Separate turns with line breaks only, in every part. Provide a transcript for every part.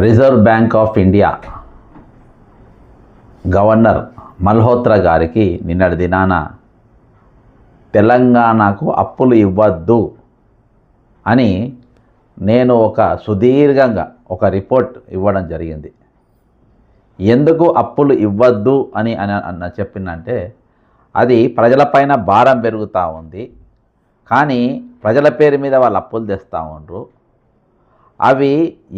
Reserve bank of India governor Malhotra గారికి నిన్నటి దినాన తెలంగాణకు అప్పులు ఇవ్వద్దు అని నేను ఒక సుదీర్ఘంగా ఒక రిపోర్ట్ ఇవ్వడం జరిగింది. ఎందుకు అప్పులు ఇవ్వద్దు అని చెప్పిందంటే అది ప్రజలపైన భారం పెరుగుతూ ఉంది, కానీ ప్రజల పేరు మీద వాళ్ళు అప్పులు తెస్తూ ఉండరు. అవి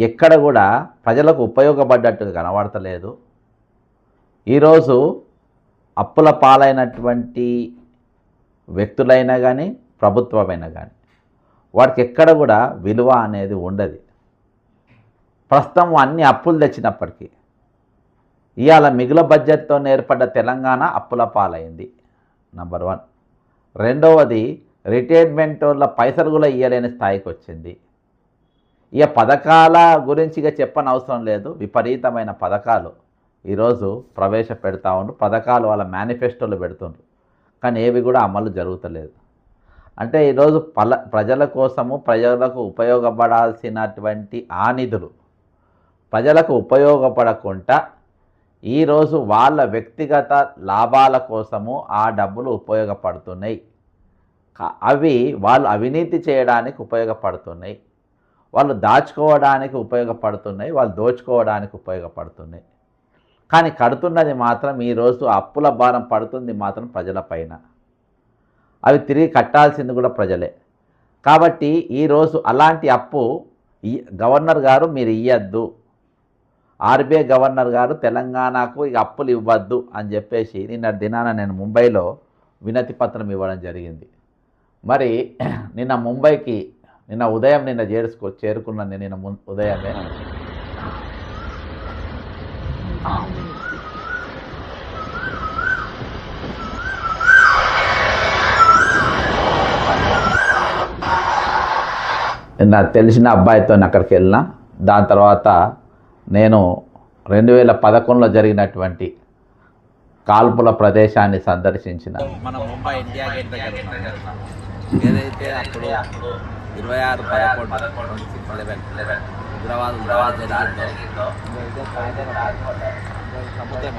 ఎక్కడ కూడా ప్రజలకు ఉపయోగపడ్డట్టుగా కనబడతలేదు. ఈరోజు అప్పుల పాలైనటువంటి వ్యక్తులైనా కానీ ప్రభుత్వమైనా కానీ వాటికి ఎక్కడ కూడా విలువ అనేది ఉండదు. ప్రస్తుతం అన్ని అప్పులు తెచ్చినప్పటికీ ఇవాళ మిగులు బడ్జెట్తో ఏర్పడ్డ తెలంగాణ అప్పుల పాలైంది. నంబర్ 1. రెండవది, రిటైర్మెంట్ వాళ్ళ పైసలు కూడా ఇవ్వలేని స్థాయికి వచ్చింది. ఇక పథకాల గురించి చెప్పని అవసరం లేదు. విపరీతమైన పథకాలు ఈరోజు ప్రవేశపెడతా ఉండ్రు. పథకాలు వాళ్ళ మేనిఫెస్టోలు పెడుతుండ్రు, కానీ ఏవి కూడా అమలు జరుగుతలేదు. అంటే ఈరోజు ప్రజల కోసము ప్రజలకు ఉపయోగపడాల్సినటువంటి ఆ నిధులు ప్రజలకు ఉపయోగపడకుండా ఈరోజు వాళ్ళ వ్యక్తిగత లాభాల కోసము ఆ డబ్బులు ఉపయోగపడుతున్నాయి. అవి వాళ్ళు అవినీతి చేయడానికి ఉపయోగపడుతున్నాయి, వాళ్ళు దాచుకోవడానికి ఉపయోగపడుతున్నాయి, వాళ్ళు దోచుకోవడానికి ఉపయోగపడుతున్నాయి. కానీ కడుతున్నది మాత్రం ఈరోజు అప్పుల భారం పడుతుంది మాత్రం ప్రజలపైన. అవి తిరిగి కట్టాల్సింది కూడా ప్రజలే. కాబట్టి ఈరోజు అలాంటి అప్పు గవర్నర్ గారు మీరు ఇవ్వద్దు, ఆర్బీఐ గవర్నర్ గారు తెలంగాణకు ఇక అప్పులు ఇవ్వద్దు అని చెప్పేసి నిన్న దినాన నేను ముంబైలో వినతి పత్రం ఇవ్వడం జరిగింది. మరి నిన్న ముంబైకి నిన్న ఉదయం చేరుకున్నాను. నిన్న ఉదయమే నాకు తెలిసిన అబ్బాయితో అక్కడికి వెళ్ళిన. దాని తర్వాత నేను 2011లో జరిగినటువంటి కాల్పుల ప్రదేశాన్ని సందర్శించిన.
మనం ముంబై ఇండియా గేట్ దగ్గర ఏదైతే అప్పుడు 26/11 హైదరాబాద్ జరిగిందో సముద్రం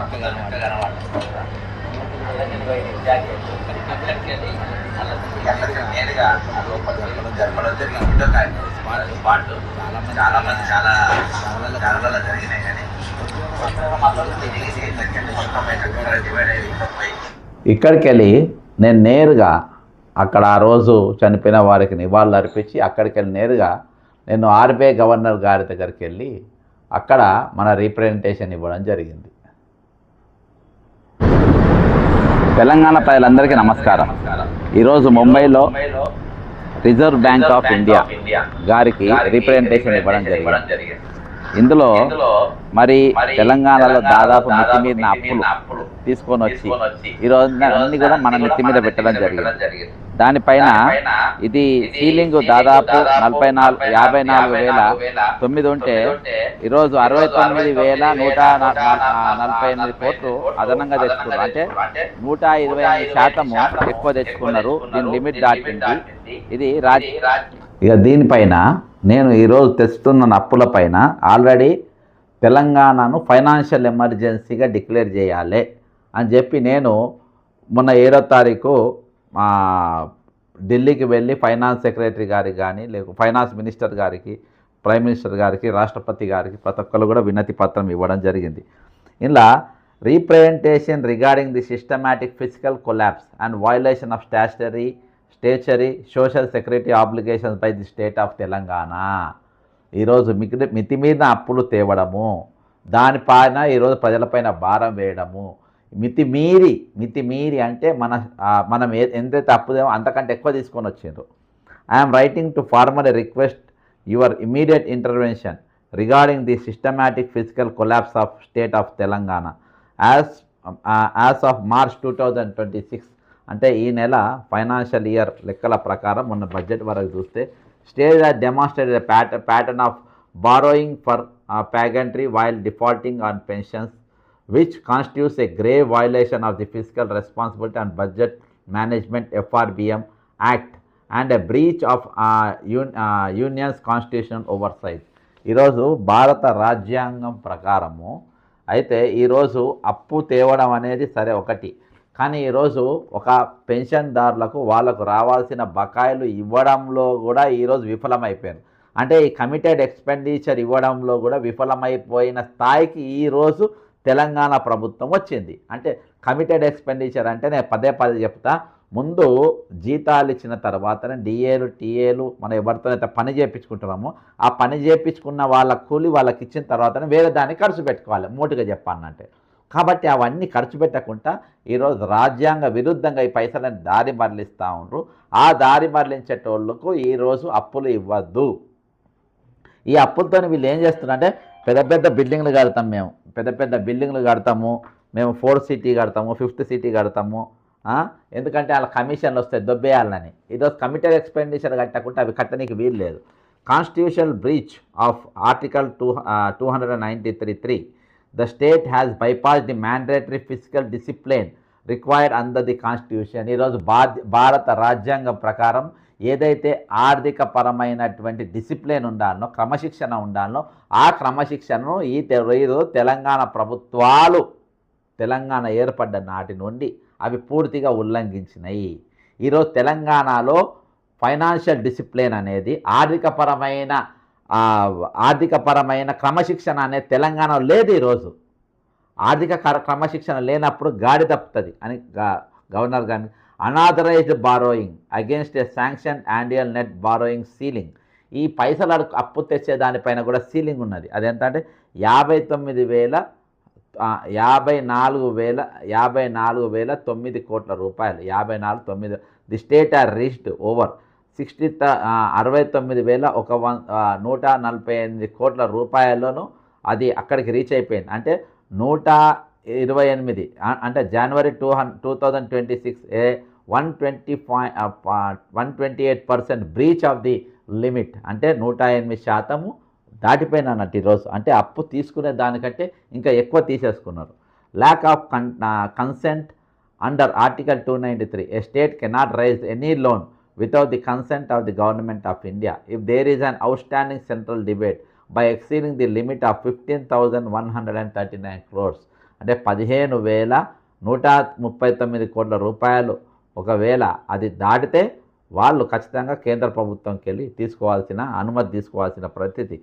ఇక్కడికి వెళ్ళి నేను నేరుగా అక్కడ ఆ రోజు చనిపోయిన వారికి నివాళులు అర్పించి అక్కడికి వెళ్ళి నేరుగా నేను ఆర్బీఐ గవర్నర్ గారి దగ్గరికి వెళ్ళి అక్కడ మన రీప్రజెంటేషన్ ఇవ్వడం జరిగింది. తెలంగాణ ప్రజలందరికీ నమస్కారం. ఈరోజు ముంబైలో రిజర్వ్ బ్యాంక్ ఆఫ్ ఇండియా గారికి రీప్రజెంటేషన్ ఇవ్వడం జరిగింది. ఇందులో మరి తెలంగాణలో దాదాపు మితిమీరిన అప్పులు తీసుకొని వచ్చి ఈరోజు అన్ని కూడా మన నెత్తి మీద పెట్టడం జరిగింది. దానిపైన ఇది సీలింగ్ దాదాపు 54,900 ఉంటే ఈరోజు 69,148 కోట్లు అదనంగా తెచ్చుకున్నారు. అంటే 125% ఎక్కువ తెచ్చుకున్నారు. దీని లిమిట్ దాటింది. ఇది ఇక దీనిపైన నేను ఈరోజు తెస్తున్న అప్పుల పైన ఆల్రెడీ తెలంగాణను ఫైనాన్షియల్ ఎమర్జెన్సీగా డిక్లేర్ చేయాలి అని చెప్పి నేను మొన్న 7వ తారీఖు ఢిల్లీకి వెళ్ళి ఫైనాన్స్ సెక్రటరీ గారికి కానీ లేక ఫైనాన్స్ మినిస్టర్ గారికి, ప్రైమ్ మినిస్టర్ గారికి, రాష్ట్రపతి గారికి ప్రతి ఒక్కరు కూడా వినతి పత్రం ఇవ్వడం జరిగింది. ఇలా representation regarding the systematic physical collapse and violation of statutory social security obligations by the state of Telangana. ఈరోజు మితిమీరిన అప్పులు తేవడము, దానిపైన ఈరోజు ప్రజలపైన భారం వేయడము, మితిమీరి అంటే మనం ఎంతైతే అప్పుదేమో అంతకంటే ఎక్కువ తీసుకొని వచ్చిండ్రు. I'm writing to formally request your immediate intervention regarding the systematic physical collapse of state of Telangana as of March 2026. అంటే ఈ నెల ఫైనాన్షియల్ ఇయర్ లెక్కల ప్రకారం మొన్న బడ్జెట్ వరకు చూస్తే state that demonstrated a pattern of borrowing for pageantry while defaulting on pensions, which constitutes a grave violation of the Fiscal Responsibility and Budget Management FRBM Act and a breach of unions constitutional oversight. ఈరోజు భారత రాజ్యాంగం ప్రకారము అయితే ఈరోజు అప్పు తేవడం అనేది సరే ఒకటి, కానీ ఈరోజు ఒక పెన్షన్దారులకు వాళ్ళకు రావాల్సిన బకాయిలు ఇవ్వడంలో కూడా ఈరోజు విఫలమైపోయారు. అంటే ఈ కమిటెడ్ ఎక్స్పెండిచర్ ఇవ్వడంలో కూడా విఫలమైపోయిన స్థాయికి ఈరోజు తెలంగాణ ప్రభుత్వం వచ్చింది. అంటే కమిటెడ్ ఎక్స్పెండిచర్ అంటే నేను పదే చెప్తా, ముందు జీతాలు ఇచ్చిన తర్వాతనే డిఏలు టీఏలు మనం ఎవరితో అయితే పని చేయించుకుంటున్నామో ఆ పని చేయించుకున్న వాళ్ళ కూలి వాళ్ళకి ఇచ్చిన తర్వాతనే వేరే దాన్ని ఖర్చు పెట్టుకోవాలి, మోటుగా చెప్పాలంటే. కాబట్టి అవన్నీ ఖర్చు పెట్టకుండా ఈరోజు రాజ్యాంగ విరుద్ధంగా ఈ పైసలను దారి మరలిస్తూ ఉండరు. ఆ దారి మరలించేటోళ్ళకు ఈరోజు అప్పులు ఇవ్వద్దు. ఈ అప్పులతో వీళ్ళు ఏం చేస్తున్నారంటే పెద్ద పెద్ద బిల్డింగ్లు కడతాం, మేము పెద్ద పెద్ద బిల్డింగ్లు కడతాము, మేము 4th సిటీ కడతాము, 5th సిటీ కడతాము. ఎందుకంటే వాళ్ళ కమిషన్లు వస్తాయి దొబ్బేయాలని. ఈరోజు కమిటెడ్ ఎక్స్పెండిచర్ కట్టకుండా అవి కట్టడానికి వీలు లేదు. Constitutional breach of article 293(3). The state has bypass the mandatory physical discipline required under the constitution. ఈరోజు భారత రాజ్యాంగం ప్రకారం ఏదైతే ఆర్థిక పరమైనటువంటి డిసిప్లిన్ ఉండాలనో, క్రమశిక్షణ ఉండాలనో ఆ క్రమశిక్షణను ఈరోజు తెలంగాణ ప్రభుత్వాలు తెలంగాణ ఏర్పడ్డ నాటి నుండి అవి పూర్తిగా ఉల్లంఘించినాయి. ఈరోజు తెలంగాణలో ఫైనాన్షియల్ డిసిప్లిన్ అనేది ఆర్థికపరమైన క్రమశిక్షణ అనేది తెలంగాణలో లేదు. ఈరోజు ఆర్థిక క్రమశిక్షణ లేనప్పుడు గాడి తప్పుతుంది అని గవర్నర్ గారిని. Unauthorized borrowing against a sanction annual net borrowing ceiling. ఈ పైసలు అప్పు తెచ్చే దానిపైన కూడా సీలింగ్ ఉన్నది. అదేంటంటే 54,900 కోట్ల రూపాయలు. 54,900. The state or reached over 69,148 కోట్ల రూపాయలను అది అక్కడికి రీచ్ అయిపోయింది. అంటే 128 అంటే జనవరి 2026 128% బ్రీచ్ ఆఫ్ ది లిమిట్. అంటే 108% దాటిపోయిన అన్నట్టు ఈరోజు. అంటే అప్పు తీసుకునే దానికంటే ఇంకా ఎక్కువ తీసేసుకున్నారు. Lack of consent under article 293. A state cannot raise any loan without the consent of the government of India if there is an outstanding central debate by exceeding the limit of 15,139 crores. అంటే 15,139 కోట్ల రూపాయలు ఒకవేళ అది దాటితే వాళ్ళు ఖచ్చితంగా కేంద్ర ప్రభుత్వంకి వెళ్ళి అనుమతి తీసుకోవాల్సిన పరిస్థితి.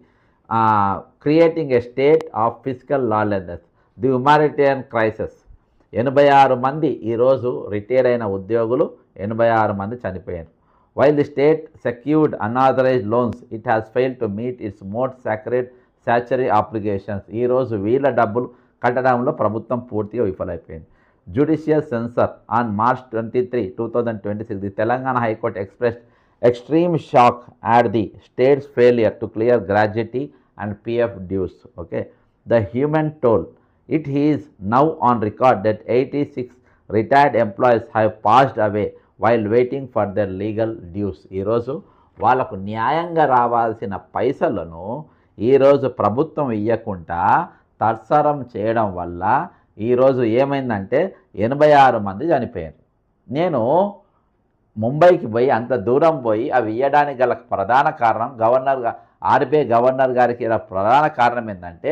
Creating a state of physical lawlessness. The humanitarian crisis. 86 మంది ఈరోజు రిటైర్ అయిన ఉద్యోగులు 86 మంది చనిపోయారు. While the state secured unauthorized loans, it has failed to meet its most statutory obligations. ఈరోజు వీళ్ళ డబ్బులు కట్టడంలో ప్రభుత్వం పూర్తిగా విఫలమైపోయింది. Judicial censor on March 23, 2026. The Telangana High Court expressed extreme shock at the state's failure to clear gratuity and PF dues. Okay, the human toll. It is now on record that 86 retired employees have passed away while waiting for their legal dues. ఈరోజు వాళ్ళకు న్యాయంగా రావాల్సిన పైసలను ఈరోజు ప్రభుత్వం ఇవ్వకుండా తత్సరం చేయడం వల్ల ఈరోజు ఏమైందంటే 86 మంది చనిపోయారు. నేను ముంబైకి పోయి అంత దూరం పోయి అవి ఇవ్వడానికి గల ప్రధాన కారణం ఆర్బీఐ గవర్నర్ గారికి ప్రధాన కారణం ఏంటంటే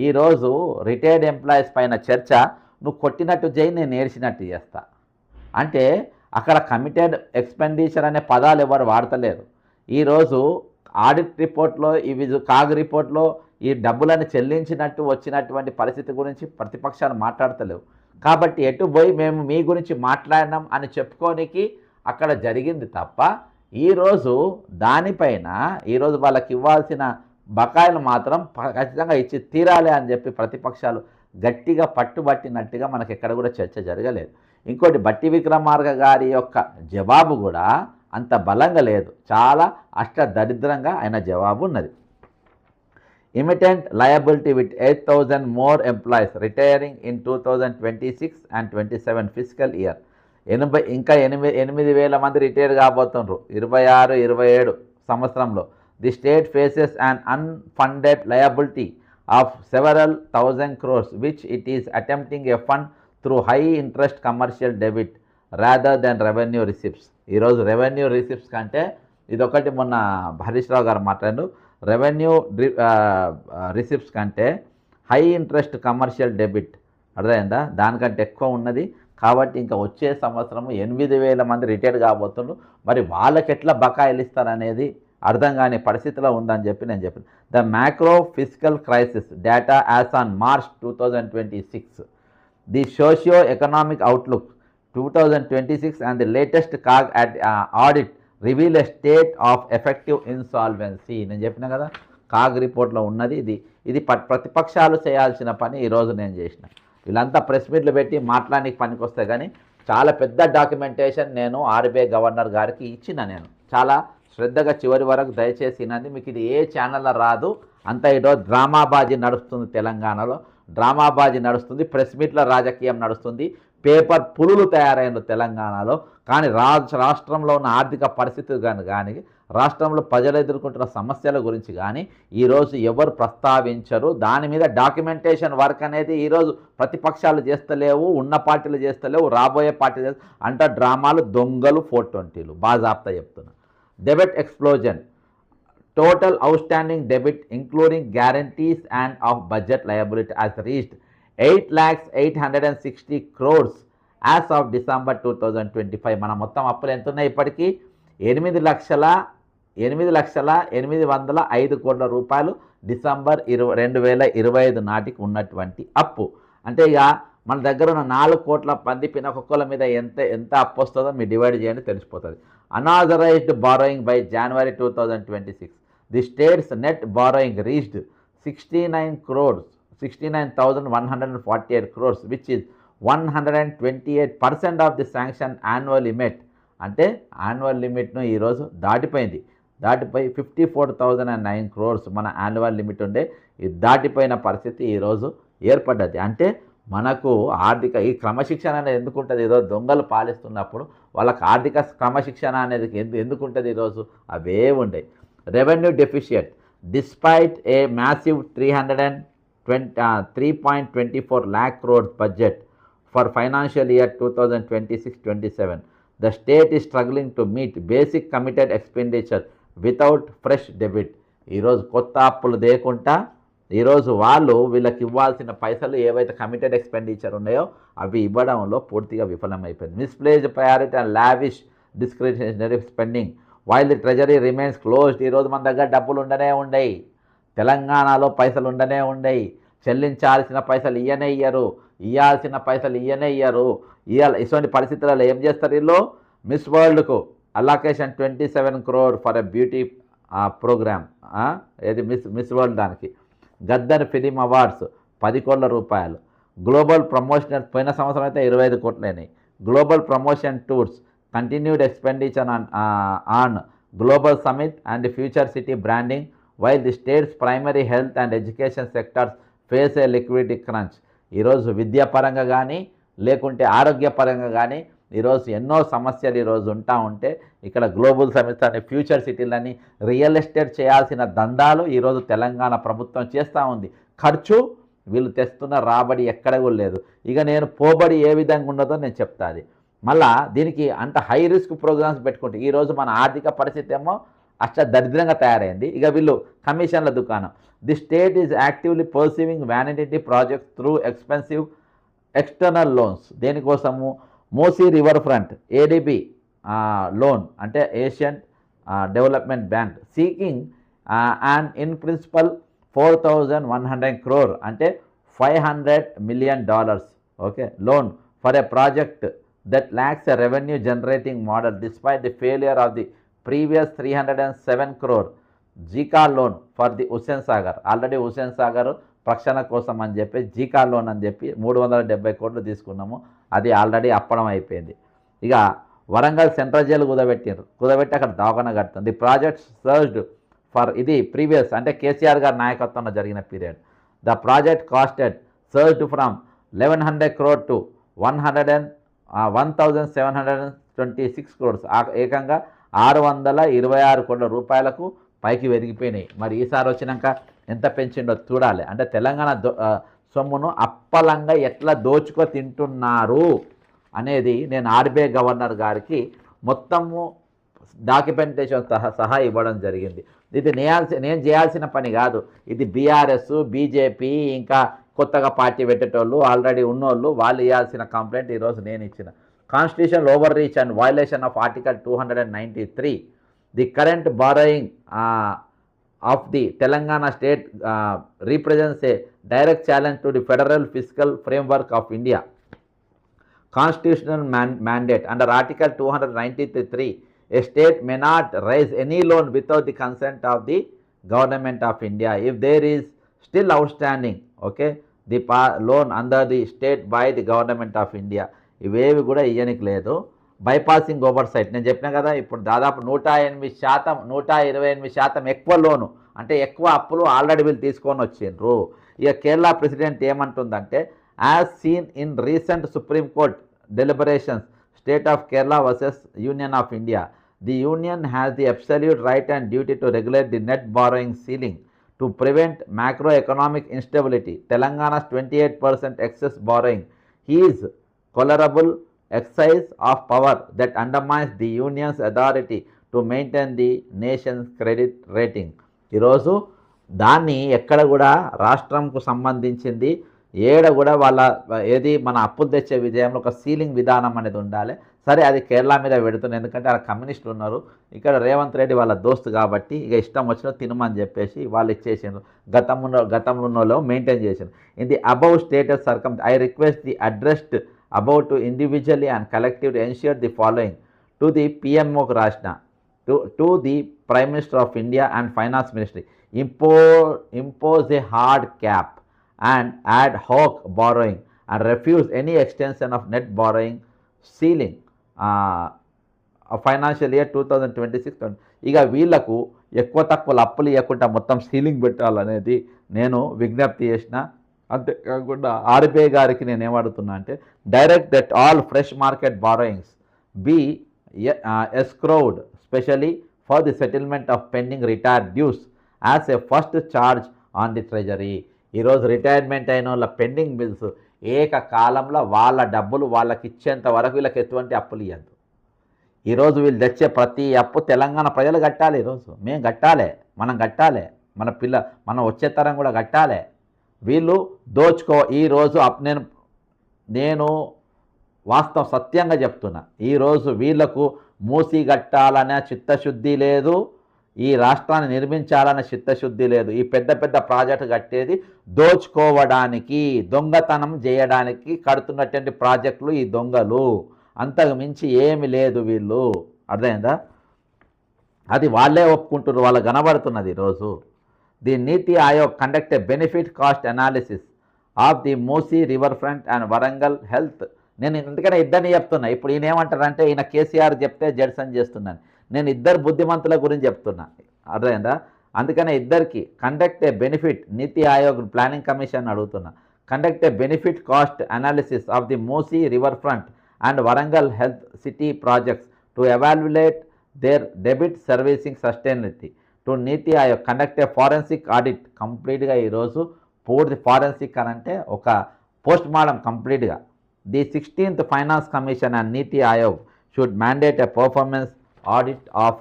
ఈరోజు రిటైర్డ్ ఎంప్లాయీస్ పైన చర్చ నువ్వు కొట్టినట్టు చేయి, నేను ఏడ్చినట్టు చేస్తా అంటే అక్కడ కమిటెడ్ ఎక్స్పెండిచర్ అనే పదాలు ఎవరు వాడతలేరు. ఈరోజు ఆడిట్ రిపోర్ట్లో కాగ్ రిపోర్ట్లో ఈ డబ్బులను చెల్లించినట్టు వచ్చినటువంటి పరిస్థితి గురించి ప్రతిపక్షాలు మాట్లాడతలేవు. కాబట్టి ఎటు పోయి మేము మీ గురించి మాట్లాడినాం అని చెప్పుకోనికి అక్కడ జరిగింది తప్ప ఈరోజు దానిపైన ఈరోజు వాళ్ళకి ఇవ్వాల్సిన బకాయిలు మాత్రం ఖచ్చితంగా ఇచ్చి తీరాలి అని చెప్పి ప్రతిపక్షాలు గట్టిగా పట్టుబట్టినట్టుగా మనకి ఎక్కడ కూడా చర్చ జరగలేదు. ఇంకోటి బట్టి విక్రమార్క గారి యొక్క జవాబు కూడా అంత బలంగా లేదు, చాలా దరిద్రంగా ఆయన జవాబు ఉన్నది. ఇమిటెంట్ liability with 8,000 more employees retiring in 2026 and 27 fiscal year. 8,000 మంది రిటైర్ కాబోతున్నారు 26-27 సంవత్సరంలో. The state faces an unfunded liability of several thousand crores which it is attempting a fund through high interest commercial debit rather than revenue receipts. ఈరోజు revenue receipts కంటే ఇదొకటి మొన్న హరీష్ రావు గారు మాట్లాడారు, revenue receipts కంటే హై ఇంట్రెస్ట్ కమర్షియల్ డెబిట్ అర్థమైందా, దానికంటే ఎక్కువ ఉన్నది. కాబట్టి ఇంకా వచ్చే సంవత్సరం 8,000 మంది రిటైర్డ్ కాబోతున్నారు. మరి వాళ్ళకి ఎట్లా బకాయిలు ఇస్తారనేది అర్థం కాని పరిస్థితిలో ఉందని చెప్పి నేను చెప్పాను. The macro physical crisis data as on March 2026, the socio economic outlook 2026 and the latest CAG audit reveal a state of effective insolvency. నేను చెప్పిన కదా కాగ్ రిపోర్ట్లో ఉన్నది. ఇది ప్రతిపక్షాలు చేయాల్సిన పని ఈరోజు నేను చేసిన. వీళ్ళంతా ప్రెస్ మీట్లు పెట్టి మాట్లాడడానికి పనికి వస్తే కానీ చాలా పెద్ద డాక్యుమెంటేషన్ నేను ఆర్బీఐ గవర్నర్ గారికి ఇచ్చిన. నేను చాలా శ్రద్ధగా చివరి వరకు దయచేసి వినండి. మీకు ఇది ఏ ఛానల్లో రాదు. అంతా ఈరోజు డ్రామాబాజీ నడుస్తుంది, తెలంగాణలో డ్రామాబాజీ నడుస్తుంది, ప్రెస్ మీట్ల రాజకీయం నడుస్తుంది, పేపర్ పులులు తయారైన తెలంగాణలో. కానీ రాష్ట్రంలో ఉన్న ఆర్థిక పరిస్థితులు కానీ రాష్ట్రంలో ప్రజలు ఎదుర్కొంటున్న సమస్యల గురించి కానీ ఈరోజు ఎవరు ప్రస్తావించరు. దాని మీద డాక్యుమెంటేషన్ వర్క్ అనేది ఈరోజు ప్రతిపక్షాలు చేస్తలేవు, ఉన్న పార్టీలు చేస్తలేవు, రాబోయే పార్టీలు అంట డ్రామాలు, దొంగలు, 420లు బాజాప్తా చెప్తున్నా. Debit explosion, total outstanding debit including guarantees and of budget liability has reached 8,860 crores as of December 2025. మన మొత్తం అప్పులు ఎంత ఉన్నాయి ఇప్పటికీ? 8,805 కోట్ల రూపాయలు డిసెంబర్ 2025 నాటికి ఉన్నటువంటి అప్పు. అంటే ఇక మన దగ్గర ఉన్న 4 కోట్ల మంది పినకొక్కల మీద ఎంత అప్పు వస్తుందో మీరు డివైడ్ చేయండి, తెలిసిపోతుంది. Unauthorised borrowing by January 2026, the states net borrowing reached 69,148 crores which is 128% of the sanction annual limit. అంటే యాన్యువల్ లిమిట్ను ఈరోజు దాటిపోయి 54,009 crores మన యాన్యువల్ లిమిట్ ఉండే, ఇది దాటిపోయిన పరిస్థితి ఈరోజు ఏర్పడ్డది. అంటే మనకు ఆర్థిక ఈ క్రమశిక్షణ అనేది ఎందుకు ఉంటుంది? ఈరోజు దొంగలు పాలిస్తున్నప్పుడు వాళ్ళకి ఆర్థిక క్రమశిక్షణ అనేది ఎందుకు ఉంటుంది? ఈరోజు అవే ఉండేవి. Revenue deficit despite a massive 3.24 lakh crores budget for financial year 2026-27, the state is struggling to meet basic committed expenditure without fresh debit. ఈరోజు కొత్త అప్పులు దేకుంటా ఈరోజు వీళ్ళకి ఇవ్వాల్సిన పైసలు ఏవైతే కమిటెడ్ ఎక్స్పెండిచర్ ఉన్నాయో అవి ఇవ్వడంలో పూర్తిగా విఫలమైపోయింది. Misplaced priority and lavish discretionary spending while the treasury remains closed. ఈరోజు మన దగ్గర డబ్బులు ఉండనే ఉండయి, తెలంగాణలో పైసలు ఉండనే ఉండయి, చెల్లించాల్సిన పైసలు ఇయ్యరు, ఇవ్వాల్సిన పైసలు ఇయ్యరు. ఇటువంటి పరిస్థితులలో ఏం చేస్తారు వీళ్ళు? మిస్ వరల్డ్కు allocation 27 crore for a beauty program, ఏది మిస్ వరల్డ్ దానికి. గద్దర్ ఫిలిం అవార్డ్స్ 10 కోట్ల రూపాయలు. గ్లోబల్ ప్రమోషనల్ పోయిన సంవత్సరం అయితే 25 కోట్లైనాయి. Global promotion tours continued expenditure on global summit and future city branding while the state's primary health and education sectors face a liquidity crunch. ఈరోజు విద్యాపరంగా కానీ లేకుంటే ఆరోగ్యపరంగా కానీ ఈరోజు ఎన్నో సమస్యలు ఈరోజు ఉంటే ఇక్కడ గ్లోబల్ సమిట్స్ అని ఫ్యూచర్ సిటీలని రియల్ ఎస్టేట్ చేయాల్సిన దందాలు ఈరోజు తెలంగాణ ప్రభుత్వం చేస్తూ ఉంది. ఖర్చు వీళ్ళు తెస్తున్న రాబడి ఎక్కడ కూడా లేదు. ఇక నేను పోబడి ఏ విధంగా ఉండదో నేను చెప్తాది. మళ్ళా దీనికి అంత హై రిస్క్ ప్రోగ్రామ్స్ పెట్టుకుంటే ఈరోజు మన ఆర్థిక పరిస్థితి ఏమో అష్ట దరిద్రంగా తయారైంది. ఇక వీళ్ళు కమిషన్ల దుకాణం. The state is actively pursuing vanity projects through expensive external loans. దేనికోసము? Musi river front ADB loan అంటే Asian development bank seeking and in principle 4,100 crore అంటే $500 million, okay, loan for a project that lacks a revenue generating model despite the failure of the previous 307 crore JICA loan for the Hussain Sagar. Already Hussain Sagar ప్రక్షణ కోసం అని చెప్పి జీకా loan అని చెప్పి 370 కోట్లు తీసుకున్నాము, అది ఆల్రెడీ అప్పడం అయిపోయింది. ఇక వరంగల్ సెంట్రల్ జైలు కుదబెట్టి అక్కడ దవాఖాన కడుతుంది. ది ప్రాజెక్ట్ సర్జ్డ్ ఫర్ ఇది ప్రీవియస్ అంటే కేసీఆర్ గారి నాయకత్వంలో జరిగిన period. The project cost surged from 1,100 crore to 1,726 crores, ఏకంగా 626 కోట్ల రూపాయలకు పైకి పెరిగిపోయినాయి. మరి ఈసారి వచ్చినాక ఎంత పెంచిండో చూడాలి. అంటే తెలంగాణ సొమ్మును అప్పలంగా ఎట్లా దోచుకో తింటున్నారు అనేది నేను ఆర్బీఐ గవర్నర్ గారికి మొత్తము డాక్యుమెంటేషన్ సహా ఇవ్వడం జరిగింది. ఇది నేను చేయాల్సిన పని కాదు. ఇది బీఆర్ఎస్, బీజేపీ, ఇంకా కొత్తగా పార్టీ పెట్టేటోళ్ళు, ఆల్రెడీ ఉన్నోళ్ళు, వాళ్ళు ఇవ్వాల్సిన కంప్లైంట్ ఈరోజు నేను ఇచ్చిన. Constitution over reach and violation of article 293. The current borrowing of the Telangana state represents A direct challenge to the federal fiscal framework of India. Constitutional mandate under Article 293, a state may not raise any loan without the consent of the government of India if there is still outstanding, okay, the loan under the state by the government of India. ఇవేవి కూడా ఇయ్యనికి లేదు. Bypassing oversight నేను చెప్పినా కదా, ఇప్పుడు దాదాపు 108%, 128% ఎక్కువ లోను, అంటే ఎక్కువ అప్పులు ఆల్రెడీ వీళ్ళు తీసుకొని వచ్చిండ్రు. ఇక కేరళ ప్రెసిడెంట్ ఏమంటుందంటే, as seen in recent supreme court deliberations, State of Kerala versus Union of India, the Union has the absolute right and duty to regulate the net borrowing ceiling to prevent macroeconomic instability. Telangana's 28% excess borrowing is tolerable exercise of power that undermines the Union's authority to maintain the nation's credit rating. ఈరోజు దాన్ని ఎక్కడ కూడా రాష్ట్రంకు సంబంధించింది ఏడ కూడా వాళ్ళ ఏది మన అప్పులు తెచ్చే విజయంలో ఒక సీలింగ్ విధానం అనేది ఉండాలి. సరే, అది కేరళ మీద పెడుతున్నారు, ఎందుకంటే అక్కడ కమ్యూనిస్టులు ఉన్నారు, ఇక్కడ రేవంత్ రెడ్డి వాళ్ళ దోస్తు కాబట్టి ఇక ఇష్టం వచ్చిన తినమని చెప్పేసి వాళ్ళు ఇచ్చేసారు. గతంలో ఉన్న మెయింటైన్ చేశారు. In the above status circum I request the addressed about to individually and collective ensure the following to the పిఎంఓకి రాసిన to the prime minister of India and finance ministry impose a hard cap and ad hoc borrowing and refuse any extension of net borrowing ceiling financial year 2026. ఇక వీళ్లకు ఎక్కువ తక్కువ అప్పులు ఇవ్వకుండా మొత్తం ceiling పెట్టాలనేది నేను విజ్ఞప్తి చేసిన. అంతేకాకుండా ఆర్బీఐ గారికి నేను ఏమడుతున్నా అంటే, direct that all fresh market borrowings be escrowed specially for the settlement of pending retired dues as a first charge on the treasury. ఈరోజు రిటైర్మెంట్ అయిన వాళ్ళ పెండింగ్ బిల్స్ ఏకకాలంలో వాళ్ళ డబ్బులు వాళ్ళకి ఇచ్చేంత వరకు వీళ్ళకి ఎటువంటి అప్పులు ఇవ్వద్దు. ఈరోజు వీళ్ళు తెచ్చే ప్రతి అప్పు తెలంగాణ ప్రజలు కట్టాలి. ఈరోజు మేము కట్టాలి, మనం కట్టాలి, మన వచ్చే తరం కూడా కట్టాలి. వీళ్ళు ఈరోజు నేను వాస్తవం సత్యంగా చెప్తున్నా, ఈరోజు వీళ్లకు మూసి కట్టాలనే చిత్తశుద్ధి లేదు, ఈ రాష్ట్రాన్ని నిర్మించాలనే చిత్తశుద్ధి లేదు. ఈ పెద్ద పెద్ద ప్రాజెక్టు కట్టేది దోచుకోవడానికి, దొంగతనం చేయడానికి కడుతున్నటువంటి ప్రాజెక్టులు ఈ దొంగలు, అంతకు మించి ఏమి లేదు. వీళ్ళు అర్థమైందా? అది వాళ్ళే ఒప్పుకుంటున్నారు, వాళ్ళు కనబడుతున్నది. ఈరోజు the NITI Aayog conduct a benefit cost analysis of the Musi river front and Warangal health. నేను ఎందుకంటే ఇద్దరిని చెప్తున్నా. ఇప్పుడు ఈయన ఏమంటారంటే, ఈయన కేసీఆర్ చెప్తే జడ్సన్ చేస్తున్నాను. నేను ఇద్దరు బుద్ధిమంతుల గురించి చెప్తున్నా, అర్థమైందా? అందుకనే ఇద్దరికి conduct a benefit, NITI Aayog planning commission అడుగుతున్నా, conduct a benefit cost analysis of the Musi river front and Warangal health city projects to evaluate their debit servicing sustainability. To NITI Aayog conduct a forensic audit. కంప్లీట్గా ఈరోజు పూర్తి ఫారెన్సిక్ అని అంటే ఒక పోస్ట్ మార్టం కంప్లీట్గా. The 16th finance commission and NITI Aayog should mandate a performance audit of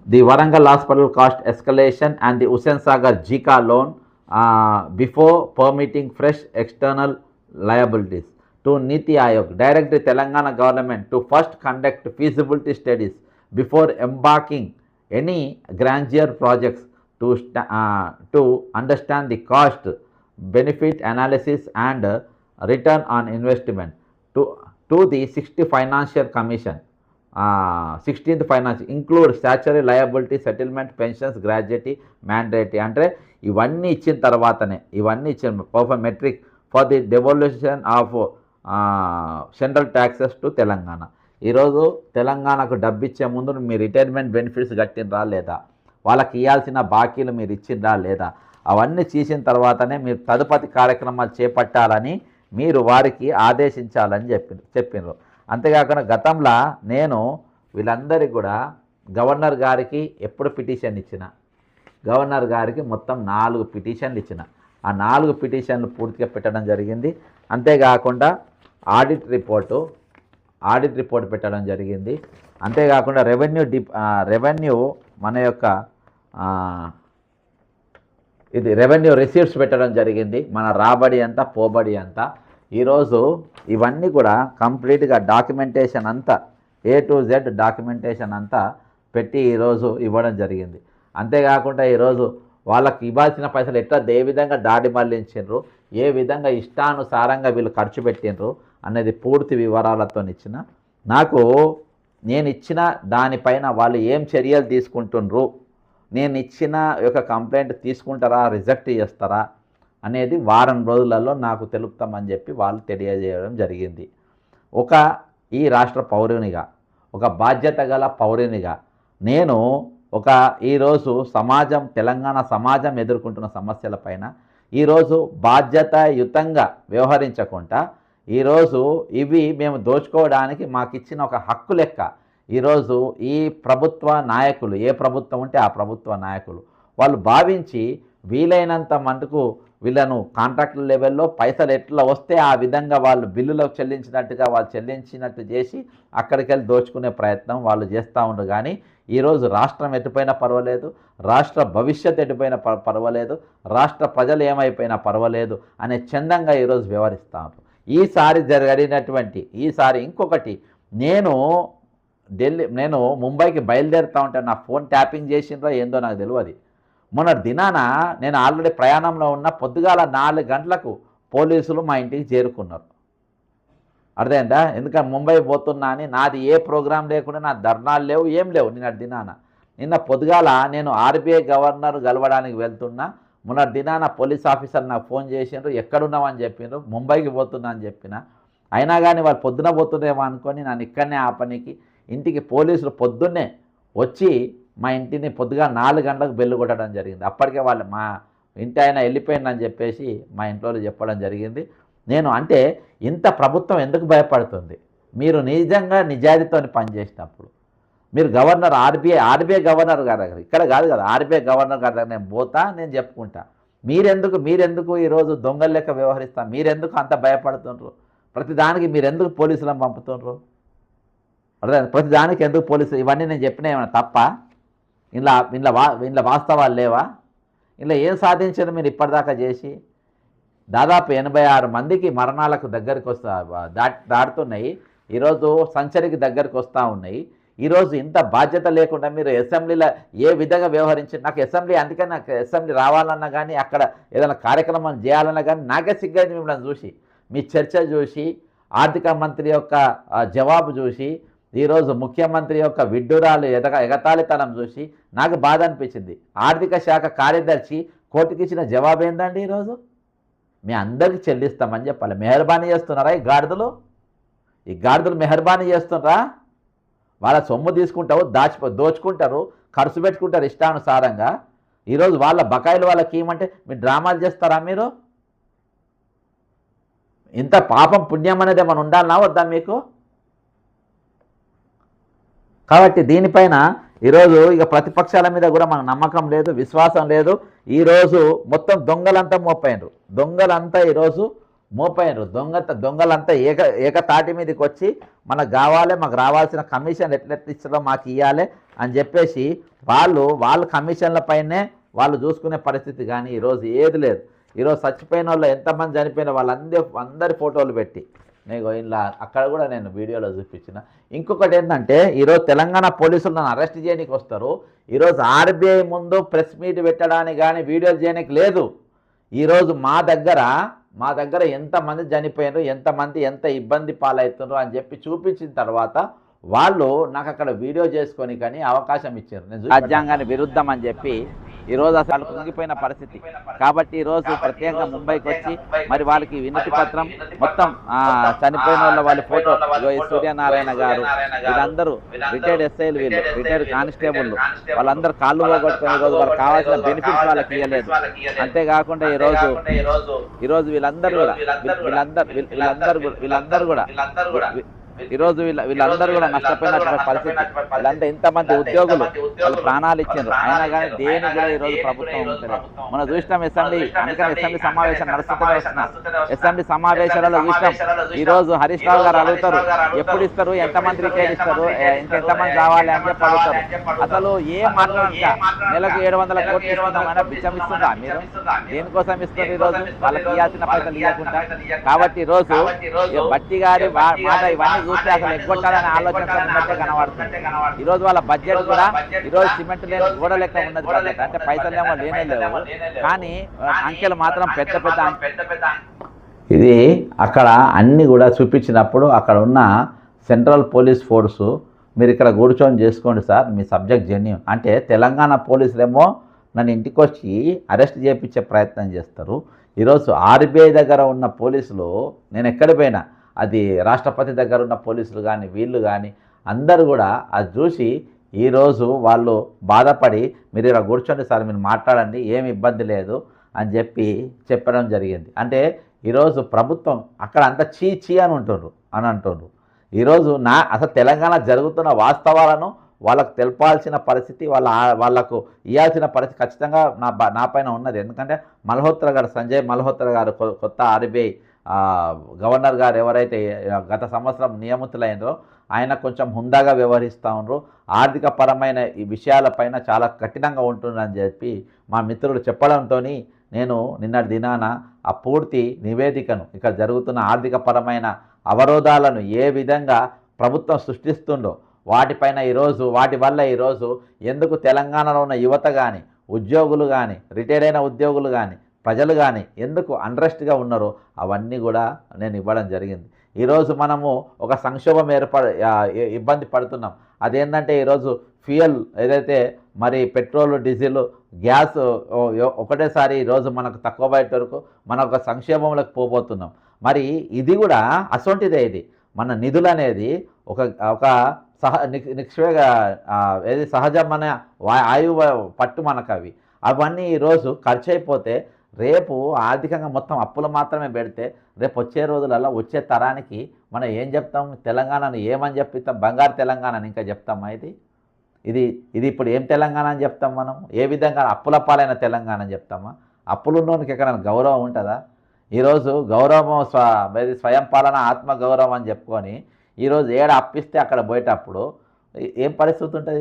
the Warangal hospital cost escalation and the Hussain Sagar Jika loan before permitting fresh external liabilities. To Niti Aayog, direct the Telangana government to first conduct feasibility studies before embarking any grandeur projects to understand the cost benefit analysis and return on investment. To the 60th Financial Commission, 16th Finance include statutory liability, settlement, pensions, gratuity, mandatory. అంటే ఇవన్నీ ఇచ్చిన తర్వాతనే perform metric for the devolution of central taxes to Telangana. ఈరోజు తెలంగాణకు డబ్బు ఇచ్చే ముందు మీ retirement benefits కట్టినరా లేదా, వాళ్ళకి ఇవ్వాల్సిన బాకీలు మీరు ఇచ్చిండ్రా లేదా, అవన్నీ చేసిన తర్వాతనే మీరు తదుపరి కార్యక్రమాలు చేపట్టాలని మీరు వారికి ఆదేశించాలని చెప్పినారు. అంతేకాకుండా గతంలో నేను వీళ్ళందరికీ కూడా గవర్నర్ గారికి ఎప్పుడు పిటిషన్ ఇచ్చిన, గవర్నర్ గారికి మొత్తం 4 పిటిషన్లు ఇచ్చిన. ఆ 4 పిటిషన్లు పూర్తిగా పెట్టడం జరిగింది. అంతేకాకుండా ఆడిట్ రిపోర్ట్ పెట్టడం జరిగింది. అంతేకాకుండా రెవెన్యూ మన యొక్క ఇది రెవెన్యూ రిసీట్స్ పెట్టడం జరిగింది. మన రాబడి అంతా పోబడి అంతా ఈరోజు ఇవన్నీ కూడా కంప్లీట్గా డాక్యుమెంటేషన్ అంతా A to Z డాక్యుమెంటేషన్ అంతా పెట్టి ఈరోజు ఇవ్వడం జరిగింది. అంతేకాకుండా ఈరోజు వాళ్ళకి ఇవ్వాల్సిన పైసలు ఎట్లా ఏ విధంగా దాడి మళ్లించారు, ఏ విధంగా ఇష్టానుసారంగా వీళ్ళు ఖర్చు పెట్టినరు అనేది పూర్తి వివరాలతో నేను ఇచ్చిన దానిపైన వాళ్ళు ఏం చర్యలు తీసుకుంటున్నారు, నేను ఇచ్చిన యొక్క కంప్లైంట్ తీసుకుంటారా రిజెక్ట్ చేస్తారా అనేది వారం రోజులలో నాకు తెలుపుతామని చెప్పి వాళ్ళు తెలియజేయడం జరిగింది. ఈ రాష్ట్ర పౌరునిగా, ఒక బాధ్యత గల పౌరునిగా నేను ఈరోజు తెలంగాణ సమాజం ఎదుర్కొంటున్న సమస్యలపైన ఈరోజు బాధ్యతాయుతంగా వ్యవహరించకుండా ఈరోజు ఇవి మేము దోచుకోవడానికి మాకు ఇచ్చిన ఒక హక్కు లెక్క ఈరోజు ఈ ప్రభుత్వ నాయకులు, ఏ ప్రభుత్వం ఉంటే ఆ ప్రభుత్వ నాయకులు వాళ్ళు భావించి వీలైనంత మటుకు వీళ్ళను కాంట్రాక్టుల లెవెల్లో పైసలు ఎట్లా వస్తే ఆ విధంగా వాళ్ళు బిల్లులకు చెల్లించినట్టుగా వాళ్ళు చెల్లించినట్టు చేసి అక్కడికి వెళ్ళి దోచుకునే ప్రయత్నం వాళ్ళు చేస్తూ ఉండరు. కానీ ఈరోజు రాష్ట్రం ఎటుపోయినా పర్వాలేదు, రాష్ట్ర భవిష్యత్తు ఎటుపోయినా పర్వాలేదు, రాష్ట్ర ప్రజలు ఏమైపోయినా పర్వాలేదు అనే చందంగా ఈరోజు వ్యవహరిస్తాను. ఈసారి ఇంకొకటి, నేను ముంబైకి బయలుదేరుతూ ఉంటే నా ఫోన్ ట్యాపింగ్ చేసిండ్రో ఏందో నాకు తెలియదు. మొన్న దినాన నేను ఆల్రెడీ ప్రయాణంలో ఉన్న పొద్దుగాల 4 గంటలకు పోలీసులు మా ఇంటికి చేరుకున్నారు. అర్థమైందా? ఎందుకంటే ముంబై పోతున్నా అని నాది ఏ ప్రోగ్రాం లేకుండా నా ధర్నాలు లేవు, ఏం లేవు. నిన్న పొద్దుగాల నేను RBI గవర్నర్ కలవడానికి వెళ్తున్నా. మొన్న దినాన పోలీస్ ఆఫీసర్ నాకు ఫోన్ చేసిండ్రు, ఎక్కడున్నావని చెప్పిండ్రు, ముంబైకి పోతున్నా అని చెప్పిన. అయినా కానీ వాళ్ళు పొద్దున పోతుందేమో అనుకొని నన్ను ఇక్కడనే ఆపనికి ఇంటికి పోలీసులు పొద్దున్నే వచ్చి మా ఇంటిని పొద్దుగా 4 గంటలకు బెల్లు కొట్టడం జరిగింది. అప్పటికే వాళ్ళు మా ఇంటి ఆయన వెళ్ళిపోయిందని చెప్పేసి మా ఇంట్లో చెప్పడం జరిగింది. ఇంత ప్రభుత్వం ఎందుకు భయపడుతుంది? మీరు నిజంగా నిజాయితీతో పనిచేసినప్పుడు మీరు గవర్నర్ ఆర్బీఐ గవర్నర్ గారి దగ్గర, ఇక్కడ కాదు కదా, RBI గవర్నర్ గారి దగ్గర నేను చెప్పుకుంటా. మీరెందుకు ఈరోజు దొంగల లెక్క వ్యవహరిస్తా? మీరెందుకు అంత భయపడుతుండ్రు? ప్రతిదానికి మీరెందుకు పోలీసులను పంపుతుండ్రు? అర్థం? ప్రతిదానికి ఎందుకు పోలీసులు? ఇవన్నీ నేను చెప్పినా ఏమైనా తప్ప? ఇంట్లో వాస్తవాలు లేవా? ఇలా ఏం సాధించారు మీరు ఇప్పటిదాకా చేసి? దాదాపు 86 మందికి మరణాలకు దగ్గరికి దాటుతున్నాయి. ఈరోజు సంచరికి దగ్గరికి వస్తూ ఉన్నాయి. ఈరోజు ఇంత బాధ్యత లేకుండా మీరు అసెంబ్లీలో ఏ విధంగా వ్యవహరించి, నాకు అసెంబ్లీ రావాలన్నా కానీ అక్కడ ఏదైనా కార్యక్రమం చేయాలన్నా కానీ నాకే సిగ్గైంది మిమ్మల్ని చూసి, మీ చర్చ చూసి, ఆర్థిక మంత్రి యొక్క జవాబు చూసి, ఈరోజు ముఖ్యమంత్రి యొక్క విడ్డూరాలు ఎగతాళితనం చూసి నాకు బాధ అనిపించింది. ఆర్థిక శాఖ కార్యదర్శి కోర్టుకి ఇచ్చిన జవాబు ఏందండి? ఈరోజు మీ అందరికీ చెల్లిస్తామని చెప్పాలి. మెహర్బానీ చేస్తున్నారా ఈ గాడిదలు మెహర్బానీ చేస్తున్నారా? వాళ్ళ సొమ్ము తీసుకుంటారు, దోచుకుంటారు, ఖర్చు పెట్టుకుంటారు ఇష్టానుసారంగా. ఈరోజు వాళ్ళ బకాయిలు వాళ్ళకి ఏమంటే మీరు డ్రామాలు చేస్తారా? మీరు ఇంత పాపం పుణ్యం అనేది ఏమైనా ఉండాలన్నా వద్దా మీకు? కాబట్టి దీనిపైన ఈరోజు ఇక ప్రతిపక్షాల మీద కూడా మనకు నమ్మకం లేదు, విశ్వాసం లేదు. ఈరోజు మొత్తం దొంగలంతా ఈరోజు మోపోయినరు. దొంగలంతా ఏకతాటి మీదకి వచ్చి మాకు రావాల్సిన కమిషన్ ఎట్లా ఇస్తారో మాకు ఇవ్వాలి అని చెప్పేసి వాళ్ళు కమిషన్లపైనే వాళ్ళు చూసుకునే పరిస్థితి కానీ ఈరోజు ఏది లేదు. ఈరోజు చచ్చిపోయిన వాళ్ళు ఎంతమంది చనిపోయిన వాళ్ళందరి ఫోటోలు పెట్టి ఇలా అక్కడ కూడా నేను వీడియోలో చూపించిన. ఇంకొకటి ఏంటంటే ఈరోజు తెలంగాణ పోలీసులు నన్ను అరెస్ట్ చేయడానికి వస్తారు. ఈరోజు RBI ముందు ప్రెస్ మీట్ పెట్టడానికి కానీ వీడియోలు చేయడానికి లేదు. ఈరోజు మా దగ్గర ఎంతమంది చనిపోయినారు, ఎంత ఇబ్బంది పాలవుతున్నారు అని చెప్పి చూపించిన తర్వాత వాళ్ళు నాకు అక్కడ వీడియో చేసుకొని కానీ అవకాశం ఇచ్చారు. నేను రాజ్యాంగాన్ని విరుద్ధం అని చెప్పి ఈరోజు అసలు కుంగిపోయిన పరిస్థితి. కాబట్టి ఈరోజు ప్రత్యేకంగా ముంబైకి వచ్చి మరి వాళ్ళకి వినతి పత్రం మొత్తం చనిపోయిన వాళ్ళ ఫోటో, సూర్యనారాయణ గారు, వీళ్ళందరూ రిటైర్డ్ ఎస్ఐలు, వీళ్ళు రిటైర్డ్ కానిస్టేబుల్, వాళ్ళందరూ కాళ్ళు పోగొట్టుకుని ఈరోజు వాళ్ళకి కావాల్సిన బెనిఫిట్స్ వాళ్ళకి ఇవ్వలేదు. అంతేకాకుండా ఈరోజు వీళ్ళందరూ కూడా ఈరోజు వీళ్ళందరూ కూడా నష్టపోయినటువంటి పరిస్థితి. వీళ్ళంతా ఇంతమంది ఉద్యోగులు వాళ్ళు ప్రాణాలు ఇచ్చారు, అయినా కానీ దేని కూడా ఈరోజు ప్రభుత్వం ఉంటుంది. మనం చూసినాం అసెంబ్లీ, అందుకని అసెంబ్లీ సమావేశం నడుస్తూనే వస్తున్నాం. అసెంబ్లీ సమావేశాలలో చూసినాం. ఈరోజు హరీష్ రావు గారు అడుగుతారు, ఎప్పుడు ఇస్తారు, ఎంతమంది రిటైర్ ఇస్తారు, ఇంకెంతమంది కావాలి అని చెప్పి అడుగుతారు. అసలు ఏం మాట్లాడక నెలకు 700 కోట్లు ఇస్తున్నామైనా బిచ్చం ఇస్తుందా మీరు? దేనికోసం ఇస్తారు? ఈరోజు వాళ్ళకి ఇవ్వాల్సిన పైసలు ఇవ్వకుండా. కాబట్టి ఈరోజు బట్టి గారి మాట ఇవన్నీ చూస్తే అసలు ఎగ్గొట్టాలనే ఆలోచన ఉన్నట్టే కనబడుతుంది. ఈరోజు వాళ్ళ బడ్జెట్ కూడా ఈరోజు సిమెంట్ లేని గోడ లెక్క ఉన్నది బడ్జెట్. అంటే పైసలేమో లేనే లేవు, కానీ అంకెలు మాత్రం పెద్ద పెద్ద. ఇది అక్కడ అన్నీ కూడా చూపించినప్పుడు అక్కడ ఉన్న సెంట్రల్ పోలీస్ ఫోర్సు, మీరు ఇక్కడ కూర్చొని చేసుకోండి సార్, మీ సబ్జెక్ట్ జెన్యూన్ అంటే, తెలంగాణ పోలీసులేమో నన్ను ఇంటికి వచ్చి అరెస్ట్ చేయించే ప్రయత్నం చేస్తారు. ఈరోజు ఆర్బీఐ దగ్గర ఉన్న పోలీసులు, నేను ఎక్కడ పోయినా అది రాష్ట్రపతి దగ్గర ఉన్న పోలీసులు కానీ వీళ్ళు కానీ అందరూ కూడా అది చూసి ఈరోజు వాళ్ళు బాధపడి, మీరు ఇలా కూర్చోండి సార్, మీరు మాట్లాడండి, ఏమి ఇబ్బంది లేదు అని చెప్పడం జరిగింది. అంటే ఈరోజు ప్రభుత్వం అక్కడ అంతా చీ అని అంటుండ్రు. ఈరోజు అసలు తెలంగాణ జరుగుతున్న వాస్తవాలను వాళ్ళకు తెలపాల్సిన పరిస్థితి, వాళ్ళకు ఇవ్వాల్సిన పరిస్థితి ఖచ్చితంగా నా పైన ఉన్నది. ఎందుకంటే మల్హోత్రా గారు, సంజయ్ మల్హోత్రా గారు, కొత్త ఆర్బీఐ గవర్నర్ గారు ఎవరైతే గత సంవత్సరం నియమితులైనరో ఆయన కొంచెం హుందాగా వ్యవహరిస్తూ ఉన్నారు. ఆర్థిక పరమైన ఈ విషయాలపైన చాలా కఠినంగా ఉంటుందని చెప్పి మా మిత్రులు చెప్పడంతో నేను నిన్నటి దినాన ఆ పూర్తి నివేదికను, ఇక్కడ జరుగుతున్న ఆర్థిక పరమైన అవరోధాలను ఏ విధంగా ప్రభుత్వం సృష్టిస్తుందో వాటిపైన ఈరోజు, వాటి వల్ల ఈరోజు ఎందుకు తెలంగాణలో ఉన్న యువత కానీ, ఉద్యోగులు కానీ, రిటైర్ అయిన ఉద్యోగులు కానీ, ప్రజలు కానీ ఎందుకు అన్రెస్ట్గా ఉన్నారో అవన్నీ కూడా నేను ఇవ్వడం జరిగింది. ఈరోజు మనము ఒక సంక్షోభం ఇబ్బంది పడుతున్నాం. అదేంటంటే ఈరోజు ఫ్యూయల్ ఏదైతే మరి పెట్రోల్, డీజిల్, గ్యాస్ ఒకటేసారి ఈరోజు మనకు తక్కువ బయట వరకు మన ఒక సంక్షేమంలోకి పోబోతున్నాం. మరి ఇది కూడా అసొంటిదే. ఇది మన నిధులు అనేది ఒక ఏది సహజమైన ఆయువు పట్టు మనకు అవన్నీ ఈరోజు ఖర్చు అయిపోతే రేపు ఆర్థికంగా మొత్తం అప్పులు మాత్రమే పెడితే రేపు వచ్చే రోజులలో వచ్చే తరానికి మనం ఏం చెప్తాం? తెలంగాణను ఏమని చెప్తాం? బంగారు తెలంగాణని ఇంకా చెప్తామా? ఇది ఇప్పుడు ఏం తెలంగాణ అని చెప్తాం మనం? ఏ విధంగా అప్పుల పాలైన తెలంగాణ అని చెప్తామా? అప్పులున్నోనికి ఎక్కడైనా గౌరవం ఉంటుందా? ఈరోజు గౌరవం స్వయం పాలన, ఆత్మగౌరవం అని చెప్పుకొని ఈరోజు ఏడ అప్పిస్తే అక్కడ పోయేటప్పుడు ఏం పరిస్థితి ఉంటుంది?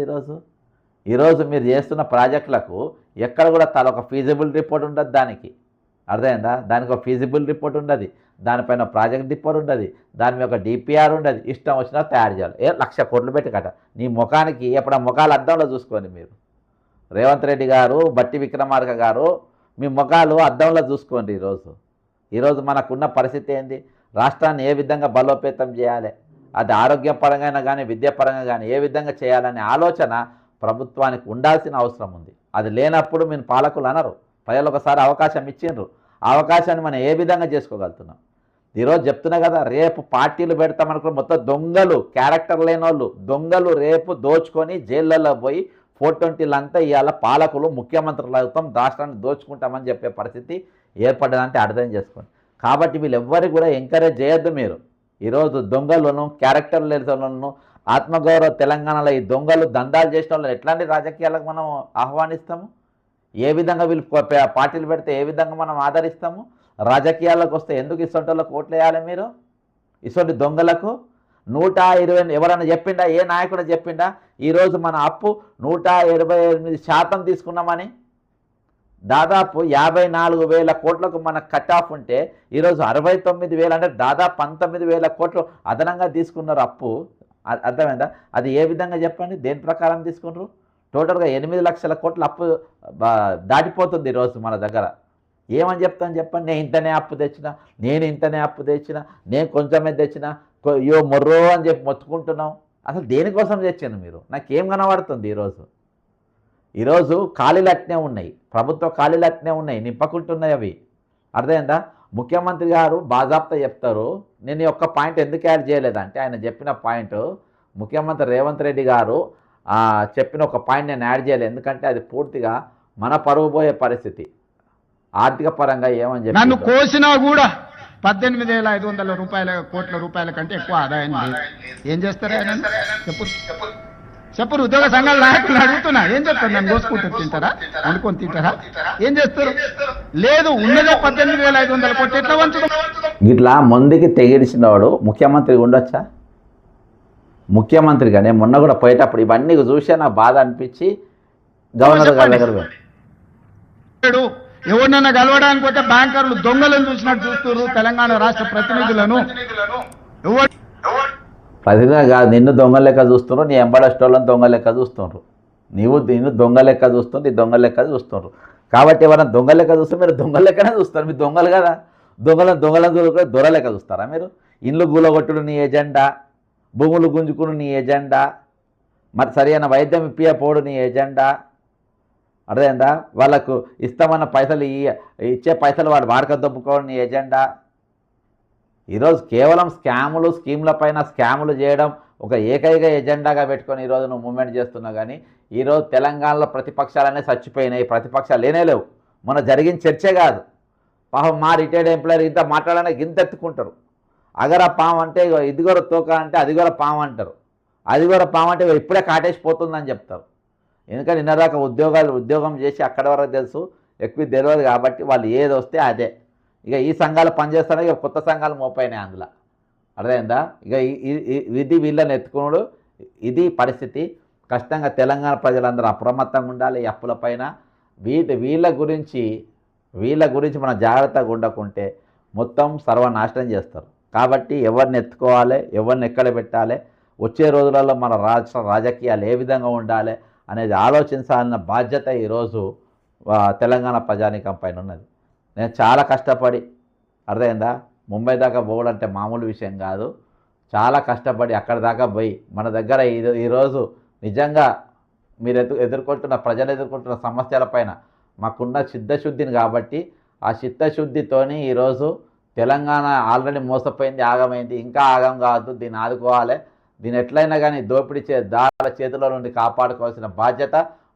ఈరోజు మీరు చేస్తున్న ప్రాజెక్టులకు ఎక్కడ కూడా ఒక ఫీజిబుల్ రిపోర్ట్ ఉండదు. దానికి అర్థమైందా? దానికి ఒక ఫీజిబుల్ రిపోర్ట్ ఉండదు, దానిపైన ప్రాజెక్ట్ రిపోర్ట్ ఉండదు, దాని మీద ఒక డిపిఆర్ ఉండదు. ఇష్టం వచ్చినా తయారు చేయాలి. 1,00,000 కోట్లు పెట్టి కట నీ ముఖానికి. ఎప్పుడు ఆ ముఖాలు అద్దంలో చూసుకోండి మీరు. రేవంత్ రెడ్డి గారు, బట్టి విక్రమార్క గారు, మీ ముఖాలు అద్దంలో చూసుకోండి. ఈరోజు మనకున్న పరిస్థితి ఏంది? రాష్ట్రాన్ని ఏ విధంగా బలోపేతం చేయాలి, అది ఆరోగ్యపరంగా కానీ విద్యాపరంగా కానీ ఏ విధంగా చేయాలనే ఆలోచన ప్రభుత్వానికి ఉండాల్సిన అవసరం ఉంది. అది లేనప్పుడు మీరు పాలకులు అనరు. ప్రజలు ఒకసారి అవకాశం ఇచ్చిండ్రు, ఆ అవకాశాన్ని మనం ఏ విధంగా చేసుకోగలుగుతున్నాం? ఈరోజు చెప్తున్నా కదా, రేపు పార్టీలు పెడతామనుకో మొత్తం దొంగలు, క్యారెక్టర్ లేని వాళ్ళు దొంగలు రేపు దోచుకొని జైళ్ళల్లో పోయి 420లంతా ఇవాళ పాలకులు, ముఖ్యమంత్రులు అవుతాం, రాష్ట్రాన్ని దోచుకుంటామని చెప్పే పరిస్థితి ఏర్పడ్డదంటే అర్థం చేసుకోండి. కాబట్టి వీళ్ళెవ్వరికి కూడా ఎంకరేజ్ చేయొద్దు మీరు. ఈరోజు దొంగలను, క్యారెక్టర్ లేని వాళ్ళను, ఆత్మగౌరవ తెలంగాణలో ఈ దొంగలు దందాలు చేసిన వాళ్ళు ఎట్లాంటి రాజకీయాలకు మనం ఆహ్వానిస్తాము? ఏ విధంగా వీళ్ళు పార్టీలు పెడితే ఏ విధంగా మనం ఆదరిస్తాము? రాజకీయాలకు వస్తే ఎందుకు ఇసొంటోళ్ళకు ఓట్లు వేయాలి మీరు? ఇసొంటి దొంగలకు 120 ఎవరైనా చెప్పిండా? ఏ నాయకుడు చెప్పిండా ఈరోజు మన అప్పు 128% తీసుకున్నామని? దాదాపు 54,000 కోట్లకు మన కట్ ఆఫ్ ఉంటే ఈరోజు 69,000 అంటే దాదాపు 19,000 కోట్లు అదనంగా తీసుకున్నారు అప్పు. అర్థమైందా? అది ఏ విధంగా చెప్పండి? దేని ప్రకారం తీసుకున్నారు? టోటల్గా 8 లక్షల కోట్ల అప్పు దాటిపోతుంది ఈరోజు మన దగ్గర. ఏమని చెప్తాను చెప్పండి? నేను ఇంతనే అప్పు తెచ్చిన, నేను కొంచెమే తెచ్చిన, అయ్యో మొర్రో అని చెప్పి మొత్తుకుంటున్నాం. అసలు దేనికోసం తెచ్చాను మీరు? నాకేం కనబడుతుంది? ఈరోజు ఖాళీలు అట్నే ఉన్నాయి, ప్రభుత్వ ఖాళీలు అట్నే ఉన్నాయి, నింపకుంటున్నాయి అవి. అర్థమైందా? ముఖ్యమంత్రి గారు బాజాప్తా చెప్తారు. నేను ఈ ఒక్క పాయింట్ ఎందుకు యాడ్ చేయలేదంటే, ఆయన చెప్పిన పాయింట్, ముఖ్యమంత్రి రేవంత్ రెడ్డి గారు చెప్పిన ఒక పాయింట్ నేను యాడ్ చేయలేదు. ఎందుకంటే అది పూర్తిగా మన పరువు పోయే పరిస్థితి. ఆర్థిక పరంగా ఏమని చెప్పి,
నన్ను కోసినా కూడా 18,500 కోట్ల రూపాయల కంటే ఎక్కువ ఆదాయం లేదు. ఏం చేస్తారు ఆయన? చెప్పరు. ఉద్యోగ సంఘాల నాయకులు అడుగుతున్నా, ఏం చేస్తారు? నన్ను కోసుకుంటూ తింటారా, వండుకొని తింటారా, ఏం చేస్తారు? లేదు, ఉన్నదే 18,500 కోట్లు, ఎట్లా వంచుతాం?
ఇట్లా ముందుకి తెగిడిచినవాడు ముఖ్యమంత్రి ఉండొచ్చా? ముఖ్యమంత్రిగా నేను మొన్న కూడా పోయేటప్పుడు ఇవన్నీ చూసే నాకు బాధ అనిపించి గవర్నర్ గారి దగ్గర
ఎవరినైనా కలవడానికి పోతే బ్యాంకర్లు దొంగలను చూసినట్టు చూస్తున్నారు తెలంగాణ రాష్ట్ర ప్రతినిధులను.
ప్రతినిధిగా కాదు, నిన్ను దొంగ లెక్క చూస్తున్నారు, నీ ఎంబడస్టోళ్ళని దొంగ లెక్క చూస్తున్నారు. నిన్ను దొంగ లెక్క చూస్తున్నారు, నీ దొంగ లెక్క చూస్తున్నారు. కాబట్టి ఎవరైనా దొంగ లెక్క చూస్తే మీరు దొంగ లెక్కనే చూస్తారు. మీరు దొంగలు కదా, దొంగలను చూడకుండా దొర లెక్క చూస్తారా మీరు? ఇండ్లు గూలగొట్టుడు నీ ఎజెండా, భూములు గుంజుకుడు నీ ఎజెండా, మరి సరైన వైద్యం ఇప్పియపోడు నీ ఎజెండా. అర్థమైందా? వాళ్ళకు ఇస్తామన్న పైసలు ఇచ్చే పైసలు వాడు వాడక దొబ్బుకోవడం నీ ఎజెండా. ఈరోజు కేవలం స్కాములు, స్కీముల పైన స్కాములు చేయడం ఒక ఏకైక ఎజెండాగా పెట్టుకొని ఈరోజు నువ్వు మూవ్మెంట్ చేస్తున్నావు. కానీ ఈరోజు తెలంగాణలో ప్రతిపక్షాలనే చచ్చిపోయినాయి, ప్రతిపక్షాలు లేనే లేవు. మొన్న జరిగిన చర్చే కాదు. పాపం మా రిటైర్డ్ ఎంప్లాయర్ ఇంత మాట్లాడడానికి ఇంత ఎత్తుకుంటారు. అగర పాము అంటే ఇదిగోర తోక అంటే అదిగోర పాము అంటారు, అదిగోర పాము అంటే ఇప్పుడే కాటేసిపోతుందని చెప్తారు. ఎందుకంటే నిన్నదాకా ఉద్యోగం చేసి అక్కడి వరకు తెలుసు, ఎక్కువ తెలియదు కాబట్టి వాళ్ళు ఏది వస్తే అదే. ఇక ఈ సంఘాలు పనిచేస్తానే ఇక కొత్త సంఘాలు మోపైనాయి అందులో. అర్థమైందా? ఇక ఇది వీళ్ళని ఎత్తుకున్నాడు. ఇది పరిస్థితి. ఖచ్చితంగా తెలంగాణ ప్రజలందరూ అప్రమత్తంగా ఉండాలి. ఈ అప్పులపైన వీళ్ళ గురించి మనం జాగ్రత్తగా ఉండకుంటే మొత్తం సర్వనాశనం చేస్తారు. కాబట్టి ఎవరిని ఎత్తుకోవాలి, ఎవరిని ఎక్కడ పెట్టాలి, వచ్చే రోజులలో మన రాజకీయాలు ఏ విధంగా ఉండాలి అనేది ఆలోచించాలన్న బాధ్యత ఈరోజు తెలంగాణ ప్రజానీకం పైన ఉన్నది. నేను చాలా కష్టపడి, అర్థమైందా, ముంబై దాకా పోవడం అంటే మామూలు విషయం కాదు. చాలా కష్టపడి అక్కడ దాకా పోయి మన దగ్గర ఈరోజు నిజంగా మీరు ప్రజలు ఎదుర్కొంటున్న సమస్యలపైన మాకున్న చిత్తశుద్ధిని కాబట్టి ఆ చిత్తశుద్ధితోని ఈరోజు తెలంగాణ ఆల్రెడీ మోసపోయింది, ఆగమైంది, ఇంకా ఆగం కావద్దు, దీన్ని ఆదుకోవాలి. దీన్ని ఎట్లయినా కానీ దోపిడీ దారుల చేతిలో నుండి కాపాడుకోవాల్సిన బాధ్యత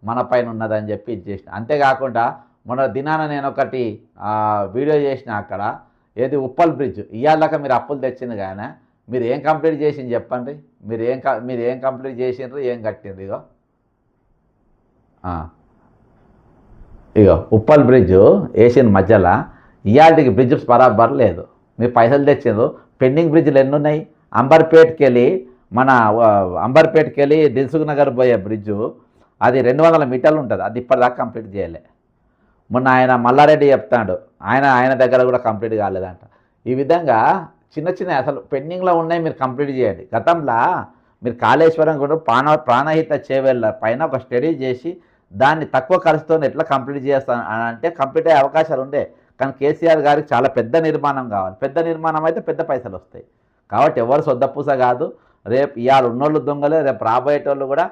మన పైన ఉన్నదని చెప్పి చేసిన. అంతేకాకుండా మొన్న దినాన నేను ఒకటి వీడియో చేసిన, అక్కడ ఏది ఉప్పల్ బ్రిడ్జ్ ఇవాళ మీరు అప్పులు తెచ్చింది కానీ మీరు ఏం కంప్లీట్ చేసింది చెప్పండి. మీరు ఏం కంప్లీట్ చేసిండ్రు, ఏం కట్టిండ్రు? ఇగో ఉప్పల్ బ్రిడ్జ్ వేసిన మధ్యలో ఇవాళకి బ్రిడ్జ్ బరాబర్ లేదు. మీరు పైసలు తెచ్చిండ్రు, పెండింగ్ బ్రిడ్జ్లు ఎన్ని ఉన్నాయి? అంబర్పేట్కి వెళ్ళి దిల్సుఖ్ నగర్ పోయే బ్రిడ్జు అది 200 మీటర్లు ఉంటుంది, అది ఇప్పటిదాకా కంప్లీట్ చేయలే. మొన్న ఆయన మల్లారెడ్డి చెప్తాడు, ఆయన దగ్గర కూడా కంప్లీట్ కాలేదంట. ఈ విధంగా చిన్న అసలు పెండింగ్లో ఉన్నాయి, మీరు కంప్లీట్ చేయండి. గతంలో మీరు కాళేశ్వరం కూడా ప్రాణహిత చేవేళ్ళ పైన ఒక స్టడీ చేసి దాన్ని తక్కువ ఖర్చుతో ఎట్లా కంప్లీట్ చేస్తాను అని అంటే కంప్లీట్ అయ్యే అవకాశాలు ఉండే. కానీ కేసీఆర్ గారికి చాలా పెద్ద నిర్మాణం కావాలి. పెద్ద నిర్మాణం అయితే పెద్ద పైసలు వస్తాయి. కాబట్టి ఎవరు సొద్దపూస కాదు. రేపు ఇవాళ ఉన్నోళ్ళు దొంగలే, రేపు రాబోయేటోళ్ళు కూడా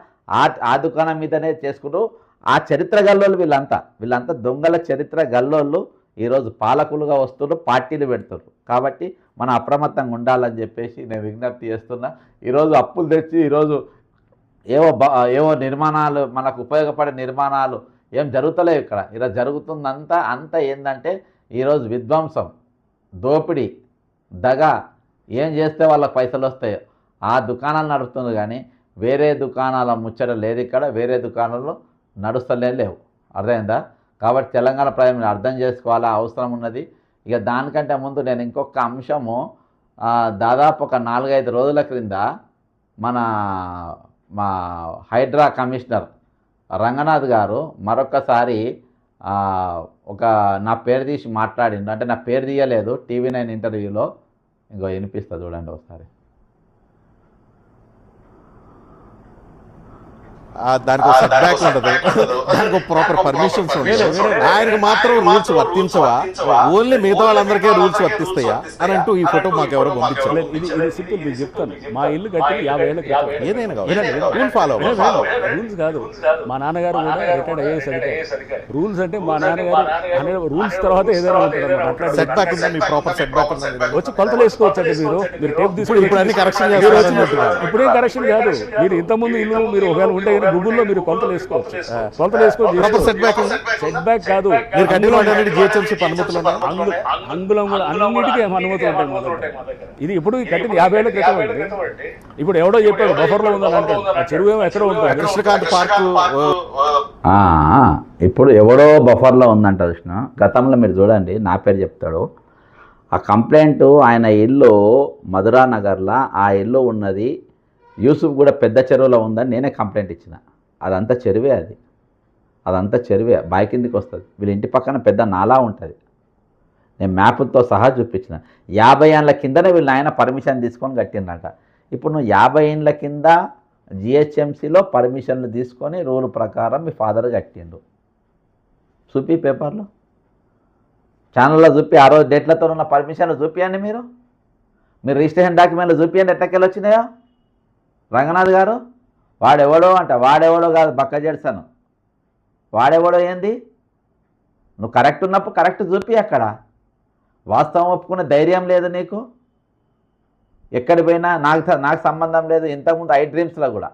ఆ దుకాణం మీదనే చేసుకుంటూ ఆ చరిత్ర గల్లోళ్ళు వీళ్ళంతా దొంగల చరిత్ర గల్లోళ్ళు ఈరోజు పాలకులుగా వస్తున్నారు, పార్టీలు పెడుతున్నారు. కాబట్టి మనం అప్రమత్తంగా ఉండాలని చెప్పేసి నేను విజ్ఞప్తి చేస్తున్నా. ఈరోజు అప్పులు తెచ్చి ఈరోజు ఏవో నిర్మాణాలు, మనకు ఉపయోగపడే నిర్మాణాలు ఏం జరుగుతలేవు ఇక్కడ. ఈరోజు జరుగుతుందంతా ఏంటంటే ఈరోజు విధ్వంసం, దోపిడీ, దగ. ఏం చేస్తే వాళ్ళకి పైసలు వస్తాయో ఆ దుకాణాలు నడుస్తుంది. కానీ వేరే దుకాణాల ముచ్చట లేదు ఇక్కడ, వేరే దుకాణాలు లేవు. అర్థమైందా? కాబట్టి తెలంగాణ ప్రజలు అర్థం చేసుకోవాలా, అవసరం ఉన్నది. ఇక దానికంటే ముందు నేను ఇంకొక అంశము, దాదాపు ఒక 4-5 రోజుల క్రింద మా హైడ్రా కమిషనర్ రంగనాథ్ గారు మరొకసారి నా పేరు తీసి మాట్లాడిండు. అంటే నా పేరు తీయలేదు, TV9 ఇంటర్వ్యూలో. ఇంకో వినిపిస్తా చూడండి ఒకసారి.
దానికి సెట్ బ్యాక్ ఉంటుంది, దానికి ప్రాపర్ పర్మిషన్స్ ఉంటాయి. ఆయనకు మాత్రం రూల్స్ వర్తించవా, ఓన్లీ మిగతా వాళ్ళందరికీ రూల్స్ వర్తిస్తాయా అని అంటూ ఈ ఫోటో మాకు ఎవరో పంపించారు.
ఇది సింపుల్, మీకు చెప్తాను. మా ఇల్లు కట్టి 50 ఏళ్ళ క్రితం.
ఏదైనా రూల్ ఫాలో
రూల్స్ కాదు. మా నాన్నగారు కూడా రిటైర్డ్ అయ్యేసి రూల్స్ అంటే మా నాన్నగారు రూల్స్ తర్వాత ఏదైనా ఉంటుంది.
సెట్ బ్యాక్ ఉందా, మీ ప్రాపర్ సెట్ బ్యాక్
వచ్చి కొలతలు వేసుకోవచ్చు అండి. మీరు టేప్ తీసుకుని
ఇప్పుడు అన్ని కరెక్షన్
ఇప్పుడేం కరెక్షన్ కాదు. మీరు ఇంతకుముందు ఇల్లు మీరు ఒకవేళ ఉంటే కానీ గూగుల్లో మీరు కొలతలు వేసుకోవచ్చు.
ప్రాపర్ సెట్ బ్యాక్ ఉంది.
సెట్ బ్యాక్ కాదు,
మీరు కట్టిన జిహెచ్ఎంసీ అనుమతులు ఉన్నాయి.
అంగుళం కూడా అన్నిటికీ అనుమతులు ఉంటాయి మా దగ్గర. ఇది ఇప్పుడు కట్టింది 50 ఏళ్ల క్రితం అండి. ఇప్పుడు ఎవడో చెప్పాడు బఫర్లో ఉందని అంటాడు. ఆ చెరువు ఏమో ఎక్కడో ఉంటుంది.
కృష్ణకాంత్ పార్క్
ఇప్పుడు ఎవడో బఫర్లో ఉందంట కృష్ణ. గతంలో మీరు చూడండి, నా పేరు చెప్తాడు. ఆ కంప్లైంట్ ఆయన ఇల్లు మధురా నగర్లో, ఆ ఇల్లు ఉన్నది యూసుఫ్ కూడా పెద్ద చెరువులో ఉందని నేనే కంప్లైంట్ ఇచ్చిన. అదంతా చెరువే, అదంతా చెరువే, బావి కిందికి వస్తుంది. వీళ్ళ ఇంటి పక్కన పెద్ద నాలా ఉంటుంది. నేను మ్యాప్తో సహా చూపించిన. 50 ఏళ్ళ కిందనే వీళ్ళు ఆయన పర్మిషన్ తీసుకొని కట్టిందంట. ఇప్పుడు నువ్వు 50 ఏళ్ళ కింద జిహెచ్ఎంసీలో పర్మిషన్లు తీసుకొని రూల్ ప్రకారం మీ ఫాదర్ కట్టిండు. చూపి పేపర్లో, ఛానల్లో చూపి, ఆ రోజు డేట్లతో ఉన్న పర్మిషన్లు చూపియండి. మీరు రిజిస్ట్రేషన్ డాక్యుమెంట్లు చూపియండి ఎట్టకెళ్ళి వచ్చినాయో. రంగనాథ్ గారు వాడెవడో అంట, వాడెవడో కాదు బక్క జెడ్సన్, వాడెవడో ఏంది? నువ్వు కరెక్ట్ ఉన్నప్పుడు కరెక్ట్ చూపి. అక్కడ వాస్తవం ఒప్పుకునే ధైర్యం లేదు నీకు. ఎక్కడి పోయినా నాకు సంబంధం లేదు. ఇంతకుముందు ఐ డ్రీమ్స్లో కూడా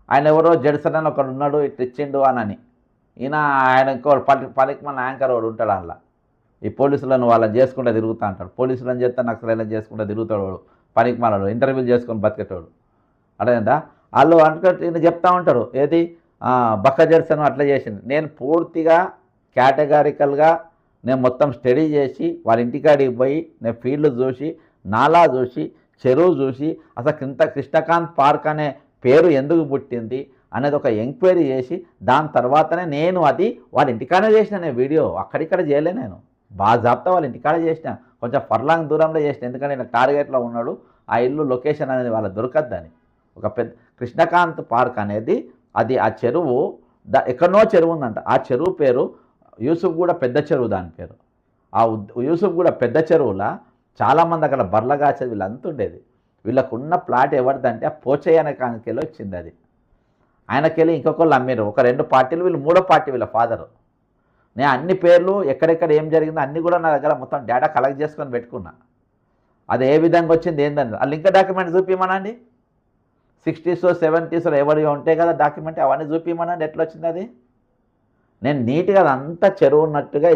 ఆయన ఎవరో జెడ్సన్ అని ఒకడు ఉన్నాడు, ఇట్లా ఇచ్చిండు అని. ఈయన ఆయన ఇంకో పలికి మన యాంకర్ వాడు ఉంటాడు. అందులో ఈ పోలీసులను వాళ్ళని చేసుకుంటూ తిరుగుతూ అంటాడు. పోలీసులను చేస్తే నక్సలైలను చేసుకుంటూ తిరుగుతాడు వాడు, పనికి మనడు, ఇంటర్వ్యూలు చేసుకొని బతికేటాడు. అర్థమైందా? వాళ్ళు అనుకుంటే ఈయన చెప్తా ఉంటారు, ఏది బక్క జెడ్సన్ అట్లా చేసింది. నేను పూర్తిగా కేటగారికల్గా నేను మొత్తం స్టడీ చేసి వాళ్ళ ఇంటికాడికి పోయి నేను ఫీల్డ్ చూసి, నాలా చూసి, చెరువు చూసి, అసలు కృష్ణకాంత్ పార్క్ అనే పేరు ఎందుకు పుట్టింది అనేది ఒక ఎంక్వైరీ చేసి, దాని తర్వాతనే నేను అది వాళ్ళ ఇంటికాడే చేసిన. నేను వీడియో అక్కడిక్కడ చేయలే, నేను బాజాబ్తా వాళ్ళ ఇంటికాడే చేసిన. కొంచెం ఫర్లాంగ్ దూరంలో చేసిన, ఎందుకంటే నేను టార్గెట్లో ఉన్నాడు. ఆ ఇల్లు లొకేషన్ అనేది వాళ్ళ దొరకద్దని. ఒక పెద్ద కృష్ణకాంత్ పార్క్ అనేది అది ఆ చెరువు ఎక్కడనో చెరువు ఉందంట. ఆ చెరువు పేరు యూసుఫ్ కూడా పెద్ద చెరువు, దాని పేరు. ఆ యూసుఫ్ కూడా పెద్ద చెరువులా చాలామంది అక్కడ బర్లగాచేది వీళ్ళంతా ఉండేది. వీళ్ళకున్న ప్లాట్ ఎవరిదంటే ఆ పోచయ్య అనే కానికెళ్ళి వచ్చింది. అది ఆయనకెళ్ళి ఇంకొకళ్ళు అమ్మారు. ఒక 2 పార్టీలు, వీళ్ళు 3వ పార్టీ వీళ్ళ ఫాదరు. నేను అన్ని పేర్లు ఎక్కడెక్కడ ఏం జరిగిందో అన్నీ కూడా నా దగ్గర మొత్తం డేటా కలెక్ట్ చేసుకొని పెట్టుకున్నా. అది ఏ విధంగా వచ్చింది ఏందని ఆ లింక్ డాక్యుమెంట్ చూపించమనండి. 60s 70s ఎవరి ఉంటాయి కదా డాక్యుమెంట్, అవన్నీ చూపించమనండి ఎట్లా వచ్చింది అది. నేను నీట్గా అదంతా చెరువు ఉన్నట్టుగా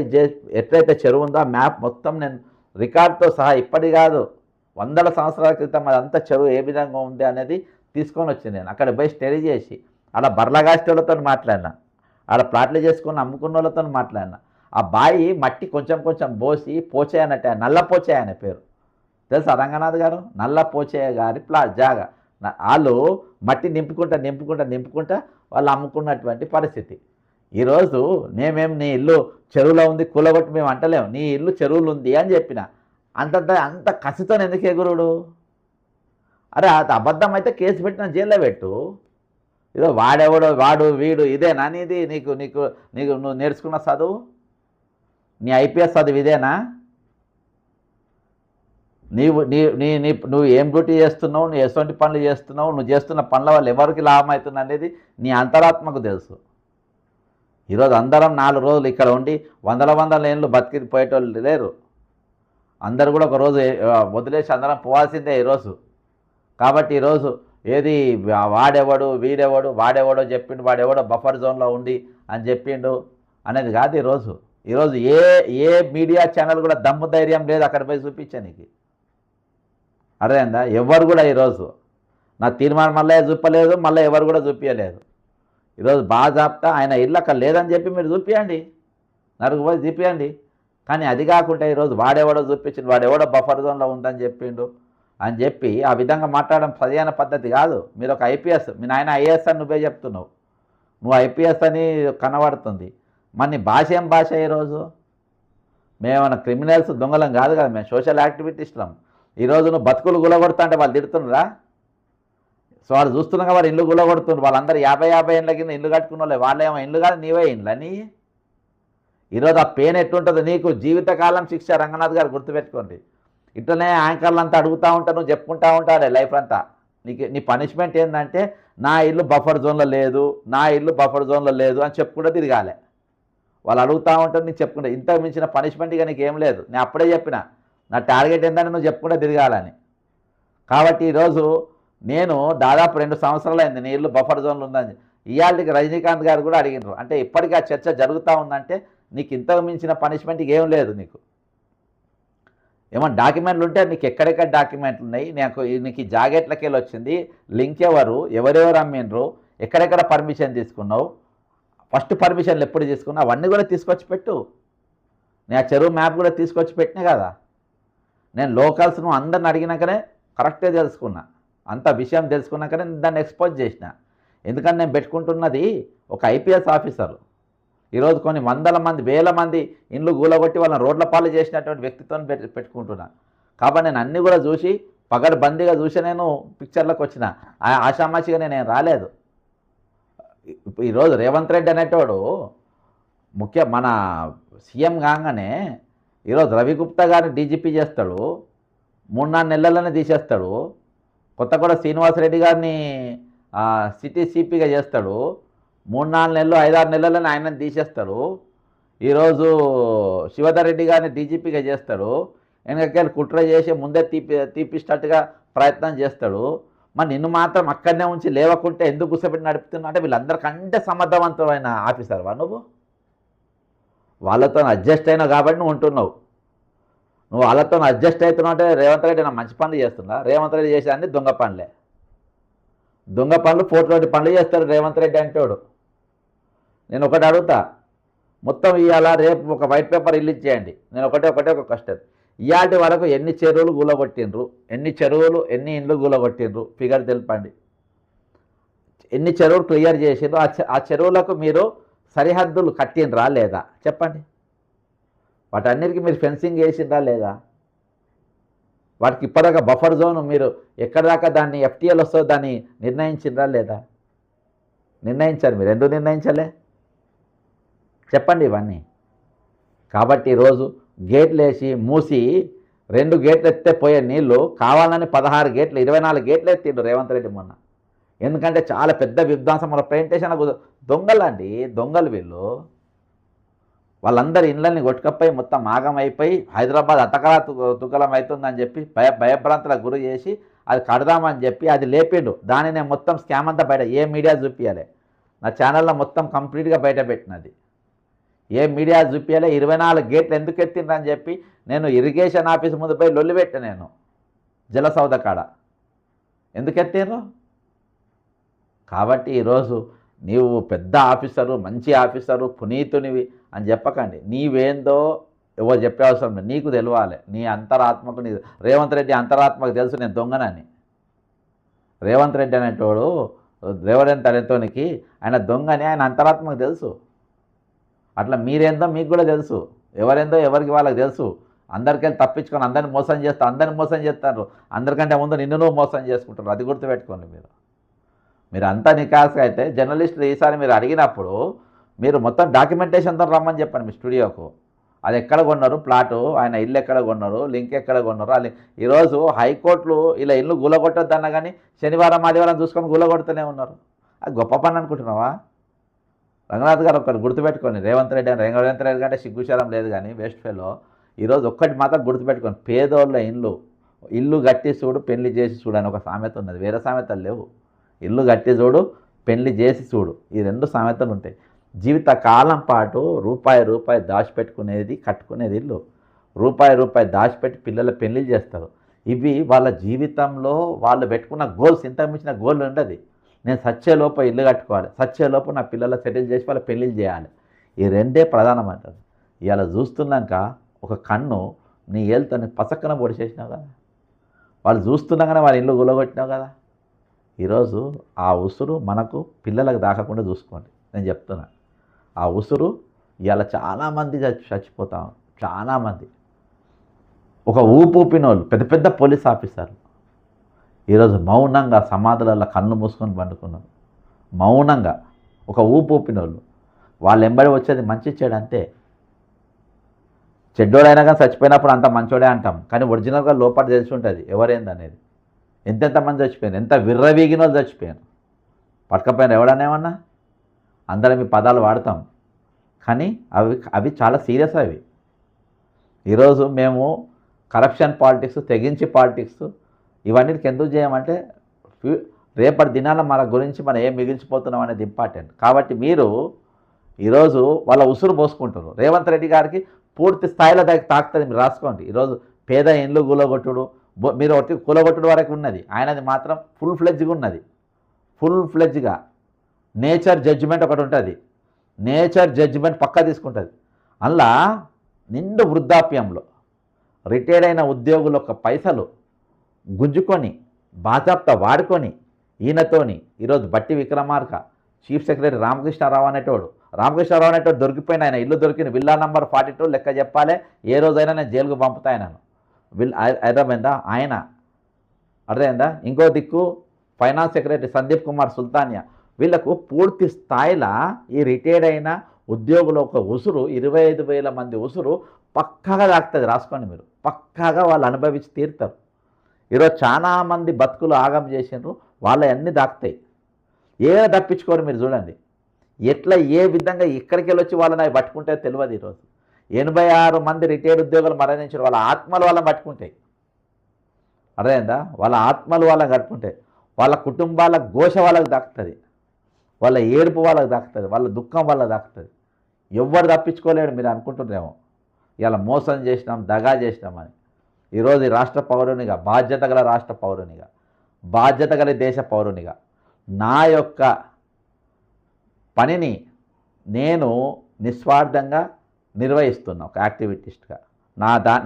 ఎట్లయితే చెరువు ఉందో ఆ మ్యాప్ మొత్తం నేను రికార్డ్తో సహా, ఇప్పటి కాదు 100 సంవత్సరాల క్రితం అదంతా చెరువు ఏ విధంగా ఉంది అనేది తీసుకొని వచ్చింది. నేను అక్కడ పోయి స్టడీ చేసి అలా బర్లగాస్టోళ్ళతో మాట్లాడినా, ఆడ ప్లాట్లు చేసుకొని అమ్ముకున్న వాళ్ళతో మాట్లాడినా. ఆ బాయి మట్టి కొంచెం కొంచెం పోసి పోచయ్య అన్నట్టే, నల్ల పోచయ్య అనే పేరు తెలుసా రంగనాథ్ గారు? నల్ల పోచయ్య గారి జాగా. వాళ్ళు మట్టి నింపుకుంటా వాళ్ళు అమ్ముకున్నటువంటి పరిస్థితి. ఈరోజు నేమేం నీ ఇల్లు చెరువులో ఉంది కూలగొట్టి మేము అంటలేము, నీ ఇల్లు చెరువులు ఉంది అని చెప్పిన. అంత కసితో ఎందుకు ఎగురుడు? అరే అది అబద్ధం అయితే కేసు పెట్టిన జైల్లో పెట్టు. ఇదో వాడెవడో వాడు వీడు ఇదేనా నీది? నీకు నువ్వు నేర్చుకున్న చదువు, నీ ఐపీఎస్ చదువు ఇదేనా? నువ్వు ఏం డ్యూటీ చేస్తున్నావు, నువ్వు ఎటువంటి పనులు చేస్తున్నావు, నువ్వు చేస్తున్న పనుల వల్ల ఎవరికి లాభం అవుతుంది అనేది నీ అంతరాత్మకు తెలుసు. ఈరోజు అందరం 4 రోజులు ఇక్కడ ఉండి వందల ఏళ్ళు బతికి పోయేటోళ్ళు లేరు. అందరు కూడా ఒక రోజు వదిలేసి అందరం పోవాల్సిందే ఈరోజు. కాబట్టి ఈరోజు ఏది వాడెవడు వీడెవడు, వాడెవడో చెప్పిండు, వాడెవడో బఫర్ జోన్లో ఉండి అని చెప్పిండు అనేది కాదు. ఈరోజు ఏ మీడియా ఛానల్ కూడా దమ్ము ధైర్యం లేదు అక్కడ పోయి చూపించానికి. అర్థమైందా? ఎవరు కూడా ఈరోజు నా తీర్మానం మళ్ళీ చూపలేదు, మళ్ళీ ఎవరు కూడా చూపించలేదు. ఈరోజు బాజాప్తా ఆయన ఇల్లు అక్కడ లేదని చెప్పి మీరు చూపించండి, నరుకు పోయి చూపించండి. కానీ అది కాకుండా ఈరోజు వాడెవడో చూపించిండు, వాడెవడో బఫర్ జోన్లో ఉందని చెప్పిండు అని చెప్పి ఆ విధంగా మాట్లాడడం సరైన పద్ధతి కాదు. మీరు ఒక ఐపీఎస్, మీ నాయన ఐఏఎస్ అని నువ్వే చెప్తున్నావు, నువ్వు ఐపీఎస్ అని కనబడుతుంది. మరి నీ భాష ఏం భాష? ఈరోజు మేమన్నా క్రిమినల్స్ దొంగలం కాదు కదా, మేము సోషల్ యాక్టివిటీస్లం. ఈరోజు నువ్వు బతుకులు గులగొడతా అంటే వాళ్ళు తిడుతున్నారా? సో వాళ్ళు చూస్తున్నాగా వాళ్ళు ఇల్లు గులగొడుతున్నారు. వాళ్ళందరూ 50 ఏళ్ళ కింద ఇల్లు కట్టుకున్న వాళ్ళు, వాళ్ళేమో ఇల్లు కాదు నీవే ఇల్లు అని. ఈరోజు ఆ పెయిన్ ఎట్లుంటుందో నీకు జీవితకాలం శిక్ష. రంగనాథ్ గారు గుర్తుపెట్టుకోండి. ఇట్లనే యాంకర్లు అంతా అడుగుతూ ఉంటావు, నువ్వు చెప్పుకుంటూ ఉంటావు లైఫ్ అంతా. నీ పనిష్మెంట్ ఏంటంటే నా ఇల్లు బఫర్ జోన్లో లేదు, నా ఇల్లు బఫర్ జోన్లో లేదు అని చెప్పుకుంటూ తిరగాలి. వాళ్ళు అడుగుతూ ఉంటారు, నీకు చెప్పుకుంటా. ఇంతకు మించిన పనిష్మెంట్ ఇక నీకు ఏం లేదు. నేను అప్పుడే చెప్పిన నా టార్గెట్ ఏంటంటే నువ్వు చెప్పుకుంటూ తిరగాలని. కాబట్టి ఈరోజు నేను దాదాపు 2 సంవత్సరాలు అయింది నీ ఇల్లు బఫర్ జోన్లో ఉందని. ఇవాళకి రజనీకాంత్ గారు కూడా అడిగినారు. అంటే ఇప్పటికీ ఆ చర్చ జరుగుతూ ఉందంటే నీకు ఇంతకు మించిన పనిష్మెంట్ ఏం లేదు. నీకు ఏమన్నా డాక్యుమెంట్లు ఉంటే నీకు ఎక్కడెక్కడ డాక్యుమెంట్లు ఉన్నాయి, నీకు ఈ జాకెట్లకి వెళ్ళి వచ్చింది, లింక్ ఎవరెవరు అమ్మిండ్రు, ఎక్కడెక్కడ పర్మిషన్ తీసుకున్నావు, ఫస్ట్ పర్మిషన్లు ఎప్పుడు తీసుకున్నావు, అవన్నీ కూడా తీసుకొచ్చి పెట్టు. నేను ఆ చెరువు మ్యాప్ కూడా తీసుకొచ్చి పెట్టినా కదా. నేను లోకల్స్ను అందరిని అడిగినాకనే కరెక్ట్గా తెలుసుకున్నా. అంత విషయం తెలుసుకున్నాకనే దాన్ని ఎక్స్పోజ్ చేసిన. ఎందుకంటే నేను పెట్టుకుంటున్నది ఒక ఐపీఎస్ ఆఫీసరు. ఈరోజు కొన్ని వందల మంది వేల మంది ఇండ్లు గూలగొట్టి వాళ్ళని రోడ్ల పాలు చేసినటువంటి వ్యక్తితో పెట్టుకుంటున్నా. కాబట్టి నేను అన్నీ కూడా చూసి పగడ్బందీగా చూసి నేను పిక్చర్లకు వచ్చిన. ఆషామాషిగా నేను రాలేదు. ఈరోజు రేవంత్ రెడ్డి అనేటోడు మన సీఎం కాగానే ఈరోజు రవిగుప్తా గారిని డీజీపీ చేస్తాడు, 3-4 నెలల్లోనే తీసేస్తాడు. కొత్తగూడ శ్రీనివాసరెడ్డి గారిని సిటీ సిపిగా చేస్తాడు, 3-4 నెలలు 5-6 నెలల్లోనే ఆయనని తీసేస్తాడు. ఈరోజు శివధర్ రెడ్డి గారిని డీజీపీగా చేస్తాడు. వెనకకెళ్ళి కుట్ర చేసి ముందే తీపిస్తట్టుగా ప్రయత్నం చేస్తాడు. మరి నిన్ను మాత్రం అక్కడనే ఉంచి లేవకుంటే ఎందుకు కూర్చోబెట్టి నడుపుతున్నా అంటే వీళ్ళందరికంటే సమర్థవంతమైన ఆఫీసర్ నువ్వు. వాళ్ళతో అడ్జస్ట్ అయినావు కాబట్టి నువ్వు ఉంటున్నావు. నువ్వు వాళ్ళతో అడ్జస్ట్ అవుతున్నావు అంటే రేవంత్ రెడ్డి నా మంచి పనులు చేస్తున్నా. రేవంత్ రెడ్డి చేసే అన్ని దొంగ పనులే. దొంగ పనులు పోట్లాంటి పనులు చేస్తాడు రేవంత్ రెడ్డి అంటాడు. నేను ఒకటి అడుగుతా, మొత్తం ఇవాళ రేపు ఒక వైట్ పేపర్ రిలీజ్ చేయండి. నేను ఒకటే ఒక క్వశ్చన్, ఇవాటి వరకు ఎన్ని చెరువులు గూలగొట్టిండ్రు, ఎన్ని ఇండ్లు గూలగొట్టిండ్రు ఫిగర్ తెలపండి. ఎన్ని చెరువులు క్లియర్ చేసిండ్రు, ఆ చెరువులకు మీరు సరిహద్దులు కట్టిండ్రా లేదా చెప్పండి. వాటన్నిటికీ మీరు ఫెన్సింగ్ వేసిండ్రా లేదా, వాటికి ఇప్పటిదాకా బఫర్ జోన్ మీరు ఎక్కడ దాకా దాన్ని ఎఫ్టీఎల్ వస్తుందో దాన్ని నిర్ణయించిండ్రా లేదా. నిర్ణయించారు, మీరు ఎందుకు నిర్ణయించలే చెప్పండి ఇవన్నీ. కాబట్టి ఈరోజు గేట్లు వేసి మూసి 2 గేట్లు ఎత్తే పోయే నీళ్ళు కావాలని 16 గేట్లు 24 గేట్లు ఎత్తిండు రేవంత్ రెడ్డి మొన్న. ఎందుకంటే చాలా పెద్ద విధ్వంసం. మన ప్రెజెంటేషన్ దొంగలండి, దొంగలు వీళ్ళు. వాళ్ళందరి ఇళ్ళని కొట్టుకపోయి మొత్తం ఆగం అయిపోయి హైదరాబాద్ అతకలా తుకలం అవుతుందని చెప్పి భయభ్రాంతులకు గురి చేసి అది కడదామని చెప్పి అది లేపిండు. దాన్ని నేను మొత్తం స్కామ్ అంతా బయట ఏ మీడియా చూపించాలి, నా ఛానల్లో మొత్తం కంప్లీట్గా బయట పెట్టినది. ఏ మీడియా చూపించాలి, 24 గేట్లు ఎందుకు ఎత్తిండ్రని చెప్పి నేను ఇరిగేషన్ ఆఫీస్ ముందు పోయి లొల్లి పెట్టా. నేను జలసౌద కాడ ఎందుకు ఎత్తిండ్రు. కాబట్టి ఈరోజు నీవు పెద్ద ఆఫీసరు, మంచి ఆఫీసరు, పునీతునివి అని చెప్పకండి. నీవేందో ఎవరు చెప్పే అవసరం లేదు, నీకు తెలియాలి. నీ అంతరాత్మకు రేవంత్ రెడ్డి అంతరాత్మకు తెలుసు నేను దొంగనని. రేవంత్ రెడ్డి అనేటోడు రేవంత్ అనేటోనికి ఆయన దొంగని ఆయన అంతరాత్మకు తెలుసు. అట్లా మీరేందో మీకు కూడా తెలుసు, ఎవరేందో ఎవరికి వాళ్ళకి తెలుసు. అందరికెళ్ళి తప్పించుకొని అందరిని మోసం చేస్తారు. అందరికంటే ముందు నిన్ను నువ్వు మోసం చేసుకుంటారు. అది గుర్తుపెట్టుకోండి. మీరు అంతా నికాస్గా అయితే జర్నలిస్టులు ఈసారి మీరు అడిగినప్పుడు మీరు మొత్తం డాక్యుమెంటేషన్తో రమ్మని చెప్పండి మీ స్టూడియోకు. అది ఎక్కడ కొన్నారు ప్లాటు, ఆయన ఇల్లు ఎక్కడ కొన్నారు, లింక్ ఎక్కడ కొన్నారు. అది ఈరోజు హైకోర్టులు ఇలా ఇల్లు గులగొట్టొద్దన్నా కానీ శనివారం ఆదివారం చూసుకొని గులగొడుతూనే ఉన్నారు. అది గొప్ప పని అనుకుంటున్నావా? రంగనాథ్ గారు ఒకటి గుర్తుపెట్టుకోండి, రేవంత్ రెడ్డి కంటే సిగ్గుశరం లేదు కానీ వేస్ట్ ఫెలో. ఈరోజు ఒక్కటి మాత్రం గుర్తుపెట్టుకోండి, పేదోళ్ళ ఇల్లు కట్టి చూడు పెళ్లి చేసి చూడు అని ఒక సామెత ఉన్నది. వేరే సామెతలు లేవు. ఇల్లు కట్టి చూడు పెళ్లి చేసి చూడు, ఈ 2 సామెతలు ఉంటాయి. జీవితకాలం పాటు రూపాయి దాచిపెట్టుకునేది కట్టుకునేది ఇల్లు. రూపాయి దాచిపెట్టి పిల్లల పెళ్లిళ్ళు చేస్తారు. ఇవి వాళ్ళ జీవితంలో వాళ్ళు పెట్టుకున్న గోల్స్, ఇంతకు మించిన గోల్ ఉండదు. నేను సచ్చేలోపు ఇల్లు కట్టుకోవాలి, సచ్చేలోపు నా పిల్లల సెటిల్ చేసి వాళ్ళ పెళ్ళిళ్ళు చేయాలి. ఈ 2 ప్రధానమంటారు. ఇలా చూస్తున్నాక ఒక కన్ను నీ ఏళ్ళతో పసక్కన పొడి చేసినావు కదా, వాళ్ళు చూస్తున్నాగానే వాళ్ళ ఇల్లు గులగొట్టినావు కదా. ఈరోజు ఆ ఉసురు మనకు పిల్లలకు దాకకుండా చూసుకోండి. నేను చెప్తున్నా, ఆ ఉసురు ఇవాళ చాలామంది చచ్చిపోతాం. చాలామంది ఒక ఊపిన వాళ్ళు పెద్ద పోలీస్ ఆఫీసర్లు ఈరోజు మౌనంగా సమాధులలో కళ్ళు మూసుకొని పండుకున్నారు. మౌనంగా ఒక ఊపిన వాళ్ళు ఎంబడి వచ్చేది మంచి చెడు అంతే. చెడ్డోడైనా కానీ చచ్చిపోయినప్పుడు అంత మంచోడే అంటాం, కానీ ఒరిజినల్గా లోపల తెలిసి ఉంటుంది ఎవరేందనేది. ఎంతెంతమంది చచ్చిపోయారు, ఎంత విర్రవీగిన వాళ్ళు చచ్చిపోయారు. పట్టకపోయినా ఎవడనేమన్నా అందరం ఈ పదాలు వాడతాం, కానీ అవి చాలా సీరియస్. అవి ఈరోజు మేము కరప్షన్ పాలిటిక్స్, తెగించి పాలిటిక్స్ ఇవన్నిటికి ఎందుకు చేయమంటే రేపటి దినాల మన గురించి మనం ఏం మిగిల్చిపోతున్నాం అనేది ఇంపార్టెంట్. కాబట్టి మీరు ఈరోజు వాళ్ళ ఉసురు పోసుకుంటారు. రేవంత్ రెడ్డి గారికి పూర్తి స్థాయిలో తాకుతుంది. మీరు రాసుకోండి. ఈరోజు పేద ఇండ్లు కూలగొట్టుడు, మీరు ఒకటి కూలగొట్టుడు వరకు ఉన్నది, ఆయనది మాత్రం ఫుల్ ఫ్లెడ్జ్గా ఉన్నది. ఫుల్ ఫ్లెడ్జ్గా నేచర్ జడ్జిమెంట్ ఒకటి ఉంటుంది. నేచర్ జడ్జిమెంట్ పక్కా తీసుకుంటుంది. అందులో నిండు వృద్ధాప్యంలో రిటైర్డ్ అయిన ఉద్యోగుల యొక్క పైసలు గుంజుకొని బాజాప్తా వాడుకొని ఈయనతోని ఈరోజు బట్టి విక్రమార్క, చీఫ్ సెక్రటరీ రామకృష్ణారావు అనేటోడు దొరికిపోయిన ఆయన ఇల్లు దొరికిన విల్లా నంబర్ 42 లెక్క చెప్పాలి. ఏ రోజైనా నేను జైలుకు పంపుతా ఆయనను. అర్థమైందా? ఆయన అర్థమైందా? ఇంకో దిక్కు ఫైనాన్స్ సెక్రటరీ సందీప్ కుమార్ సుల్తానియా. వీళ్లకు పూర్తి స్థాయిలో ఈ రిటైర్డ్ అయిన ఉద్యోగుల ఒక ఉసురు 25,000 మంది ఉసురు పక్కాగా తాకుతుంది. రాసుకోండి మీరు. పక్కాగా వాళ్ళు అనుభవించి తీరుతారు. ఈరోజు చాలామంది బతుకులు ఆగం చేసినారు, వాళ్ళ అన్నీ దాక్కుతాయి. ఏ తప్పించుకోరు. మీరు చూడండి ఎట్లా ఏ విధంగా ఇక్కడికి వెళ్ళి వచ్చి వాళ్ళని అవి పట్టుకుంటే తెలియదు. ఈరోజు 86 మంది రిటైర్డ్ ఉద్యోగులు మరణించారు. వాళ్ళ ఆత్మలు వాళ్ళని పట్టుకుంటాయి. అర్థమైందా? వాళ్ళ ఆత్మలు వాళ్ళని పట్టుకుంటాయి. వాళ్ళ కుటుంబాల ఘోష వాళ్ళకి దాక్కుతుంది, వాళ్ళ ఏడుపు వాళ్ళకి దాక్కుతుంది, వాళ్ళ దుఃఖం వాళ్ళకి దాక్కుతుంది. ఎవ్వరు తప్పించుకోలేడు. మీరు అనుకుంటున్నారేమో ఇలా మోసం చేసినాం, దగా చేసినామని. ఈరోజు ఈ రాష్ట్ర పౌరునిగా, బాధ్యత గల రాష్ట్ర పౌరునిగా, బాధ్యత గల దేశ పౌరునిగా నా యొక్క పనిని నేను నిస్వార్థంగా నిర్వహిస్తున్నా. ఒక యాక్టివిటిస్ట్గా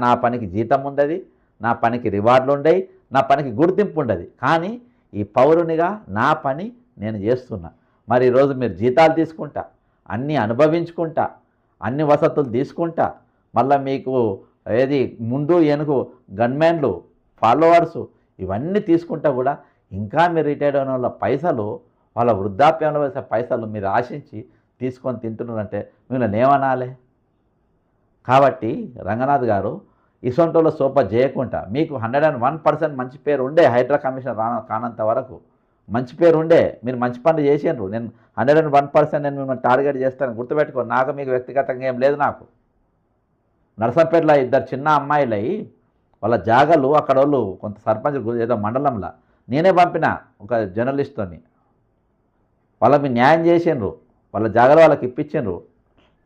నా పనికి జీతం ఉండదు, నా పనికి రివార్డులు ఉండయి, నా పనికి గుర్తింపు ఉండదు. కానీ ఈ పౌరునిగా నా పని నేను చేస్తున్నా. మరి ఈరోజు మీరు జీతాలు తీసుకుంటా, అన్నీ అనుభవించుకుంటా, అన్ని వసతులు తీసుకుంటా, మళ్ళీ మీకు ఏది ముందు వెనుక గన్మెన్లు, ఫాలోవర్సు ఇవన్నీ తీసుకుంటా కూడా ఇంకా మీరు రిటైర్డ్ అయిన వాళ్ళ పైసలు, వాళ్ళ వృద్ధాప్యంలో వేసే పైసలు మీరు ఆశించి తీసుకొని తింటున్నారంటే మిమ్మల్ని ఏమనాలి? కాబట్టి రంగనాథ్ గారు ఇసొంటోలో సోప చేయకుండా మీకు 101% మంచి పేరు ఉండే. హైడ్రా కమిషన్ కానంత వరకు మంచి పేరు ఉండే. మీరు మంచి పనులు చేసిండ్రు. నేను 101% నేను మిమ్మల్ని టార్గెట్ చేస్తాను. గుర్తుపెట్టుకో. నాకు మీకు వ్యక్తిగతంగా ఏం లేదు. నాకు నర్సంపేటలో 2 చిన్న అమ్మాయిలై వాళ్ళ జాగలు అక్కడ వాళ్ళు కొంత సర్పంచ్ ఏదో మండలంలో నేనే పంపిన ఒక జర్నలిస్ట్తోని. వాళ్ళకి న్యాయం చేసిండ్రు, వాళ్ళ జాగలు వాళ్ళకి ఇప్పించిండ్రు.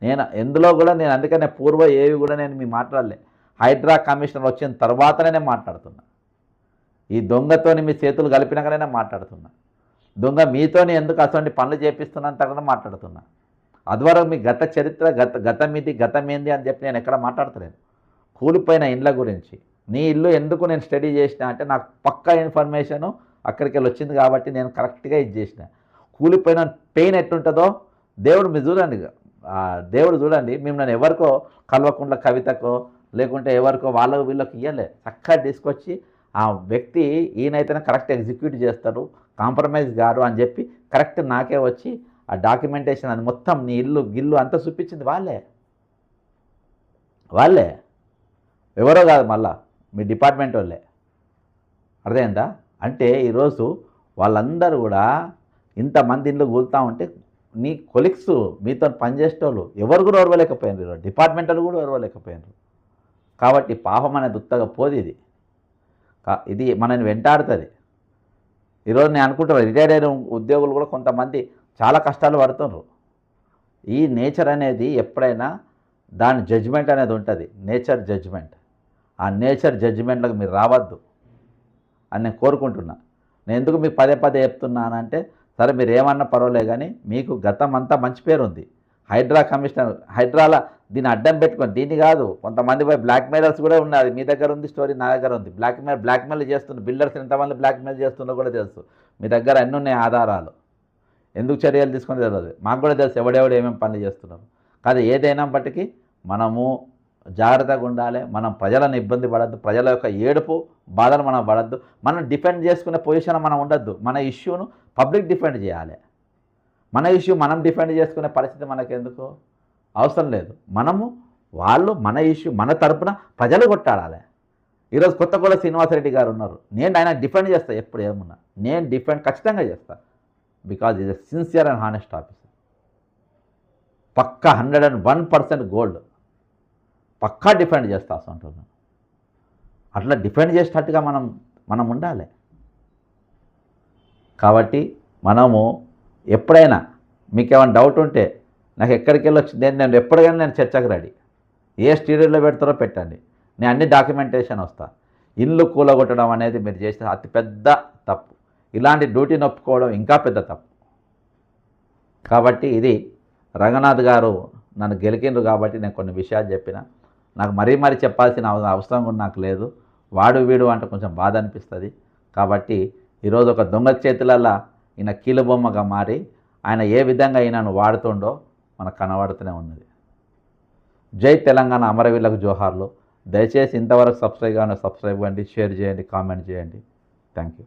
నేను ఎందులో కూడా నేను అందుకనే పూర్వ ఏవి కూడా నేను మీ మాట్లాడలే. హైడ్రా కమిషనర్ వచ్చిన తర్వాతనే నేను మాట్లాడుతున్నా. ఈ దొంగతోని మీ చేతులు కలిపినాకనే నేను మాట్లాడుతున్నా. దొంగ మీతోని ఎందుకు అటువంటి పనులు చేపిస్తున్నాను తర్వాత మాట్లాడుతున్నా. అదివరకు మీ గత చరిత్ర గతమేంది అని చెప్పి నేను ఎక్కడ మాట్లాడతలేను. కూలిపోయిన ఇండ్ల గురించి, నీ ఇల్లు ఎందుకు నేను స్టడీ చేసిన అంటే నాకు పక్కా ఇన్ఫర్మేషను అక్కడికి వెళ్ళి వచ్చింది కాబట్టి నేను కరెక్ట్గా ఇది చేసిన. కూలిపోయిన పెయిన్ ఎట్టుంటుందో దేవుడు మీరు చూడండి. దేవుడు చూడండి, మిమ్మల్ని ఎవరికో కల్వకుంట్ల కవితకో లేకుంటే ఎవరికో వాళ్ళకు వీళ్ళకి ఇవ్వలే. చక్కగా తీసుకొచ్చి ఆ వ్యక్తి ఈయనైతేనే కరెక్ట్ ఎగ్జిక్యూట్ చేస్తాడు, కాంప్రమైజ్ గారు అని చెప్పి కరెక్ట్ నాకే వచ్చి ఆ డాక్యుమెంటేషన్ అది మొత్తం నీ ఇల్లు గిల్లు అంతా చూపించింది వాళ్ళే ఎవరో కాదు, మళ్ళా మీ డిపార్ట్మెంట్ వాళ్ళే. అర్థమైందా? అంటే ఈరోజు వాళ్ళందరూ కూడా ఇంతమంది ఇండ్లు కూలుతూ ఉంటే నీ కొలిక్స్ మీతో పనిచేసేటోళ్ళు ఎవరు కూడా ఓర్వలేకపోయినారు. ఈరోజు డిపార్ట్మెంట్ వాళ్ళు కూడా ఓర్వలేకపోయినారు. కాబట్టి పాపం అనేది ఉత్తగా పోదు. ఇది మనని వెంటాడుతుంది. ఈరోజు నేను అనుకుంటున్నాను రిటైర్డ్ అయిన ఉద్యోగులు కూడా కొంతమంది చాలా కష్టాలు పడుతున్నారు. ఈ నేచర్ అనేది ఎప్పుడైనా దాని జడ్జిమెంట్ అనేది ఉంటుంది, నేచర్ జడ్జిమెంట్. ఆ నేచర్ జడ్జిమెంట్లకు మీరు రావద్దు అని నేను కోరుకుంటున్నా. నేను ఎందుకు మీకు పదే చెప్తున్నానంటే, సరే మీరు ఏమన్నా పర్వాలే కానీ మీకు గతం అంతా మంచి పేరు ఉంది. హైడ్రా కమిషనర్ హైడ్రాల దీన్ని అడ్డం పెట్టుకొని దీన్ని కాదు, కొంతమంది పోయి బ్లాక్మెయిలర్స్ కూడా ఉన్నది. మీ దగ్గర ఉంది స్టోరీ, నా దగ్గర ఉంది. బ్లాక్మెయిల్ చేస్తున్న బిల్డర్స్ ఎంతమంది బ్లాక్మెయిల్ చేస్తుందో కూడా తెలుసు. మీ దగ్గర అన్నీ ఉన్నాయి ఆధారాలు. ఎందుకు చర్యలు తీసుకొని తెలియదు, మాకు కూడా తెలుసు ఎవడెవడు ఏమేమి పనులు చేస్తున్నారు. కానీ ఏదైనా బట్టికి మనము జాగ్రత్తగా ఉండాలి. మనం ప్రజలను ఇబ్బంది పడద్దు, ప్రజల యొక్క ఏడుపు బాధలు మనం పడద్దు. మనం డిఫెండ్ చేసుకునే పొజిషన్ మనం ఉండద్దు. మన ఇష్యూను పబ్లిక్ డిఫెండ్ చేయాలి. మన ఇష్యూ మనం డిఫెండ్ చేసుకునే పరిస్థితి మనకెందుకు, అవసరం లేదు. మన ఇష్యూ మన తరపున ప్రజలు కొట్టాడాలి. ఈరోజు కొత్తగూడ శ్రీనివాసరెడ్డి గారు ఉన్నారు. నేను ఆయన డిఫెండ్ చేస్తాను. ఎప్పుడు ఏమున్నా నేను డిఫెండ్ ఖచ్చితంగా చేస్తాను. Because is a sincere and honest officer. పక్కా 101% గోల్డ్ పక్కా డిఫెండ్ చేస్తా అంటున్నాను. అట్లా డిఫెండ్ చేసేటట్టుగా మనం ఉండాలి. కాబట్టి మనము ఎప్పుడైనా మీకు ఏమైనా డౌట్ ఉంటే నాకు ఎక్కడికి వెళ్ళి వచ్చింది నేను ఎప్పటికైనా నేను చర్చకు రెడీ. ఏ స్టూడియోలో పెడతారో పెట్టండి, నేను అన్ని డాక్యుమెంటేషన్ వస్తా. ఇల్లు కూలగొట్టడం అనేది మీరు చేసిన అతిపెద్ద తప్పు. ఇలాంటి డ్యూటీని ఒప్పుకోవడం ఇంకా పెద్ద తప్పు. కాబట్టి ఇది రంగనాథ్ గారు నన్ను గెలికిండ్రు కాబట్టి నేను కొన్ని విషయాలు చెప్పిన. నాకు మరీ చెప్పాల్సిన అవసరం కూడా నాకు లేదు. వాడు వీడు అంటే కొంచెం బాధ అనిపిస్తుంది. కాబట్టి ఈరోజు ఒక దొంగ చేతులల్లో ఈయన కీలుబొమ్మగా మారి ఆయన ఏ విధంగా ఈయనను వాడుతుండో మనకు కనబడుతూనే ఉన్నది. జై తెలంగాణ, అమరవీరులకు జోహార్లు. దయచేసి ఇంతవరకు సబ్స్క్రైబ్ కావాలి, సబ్స్క్రైబ్ చేయండి, షేర్ చేయండి, కామెంట్ చేయండి. Thank you.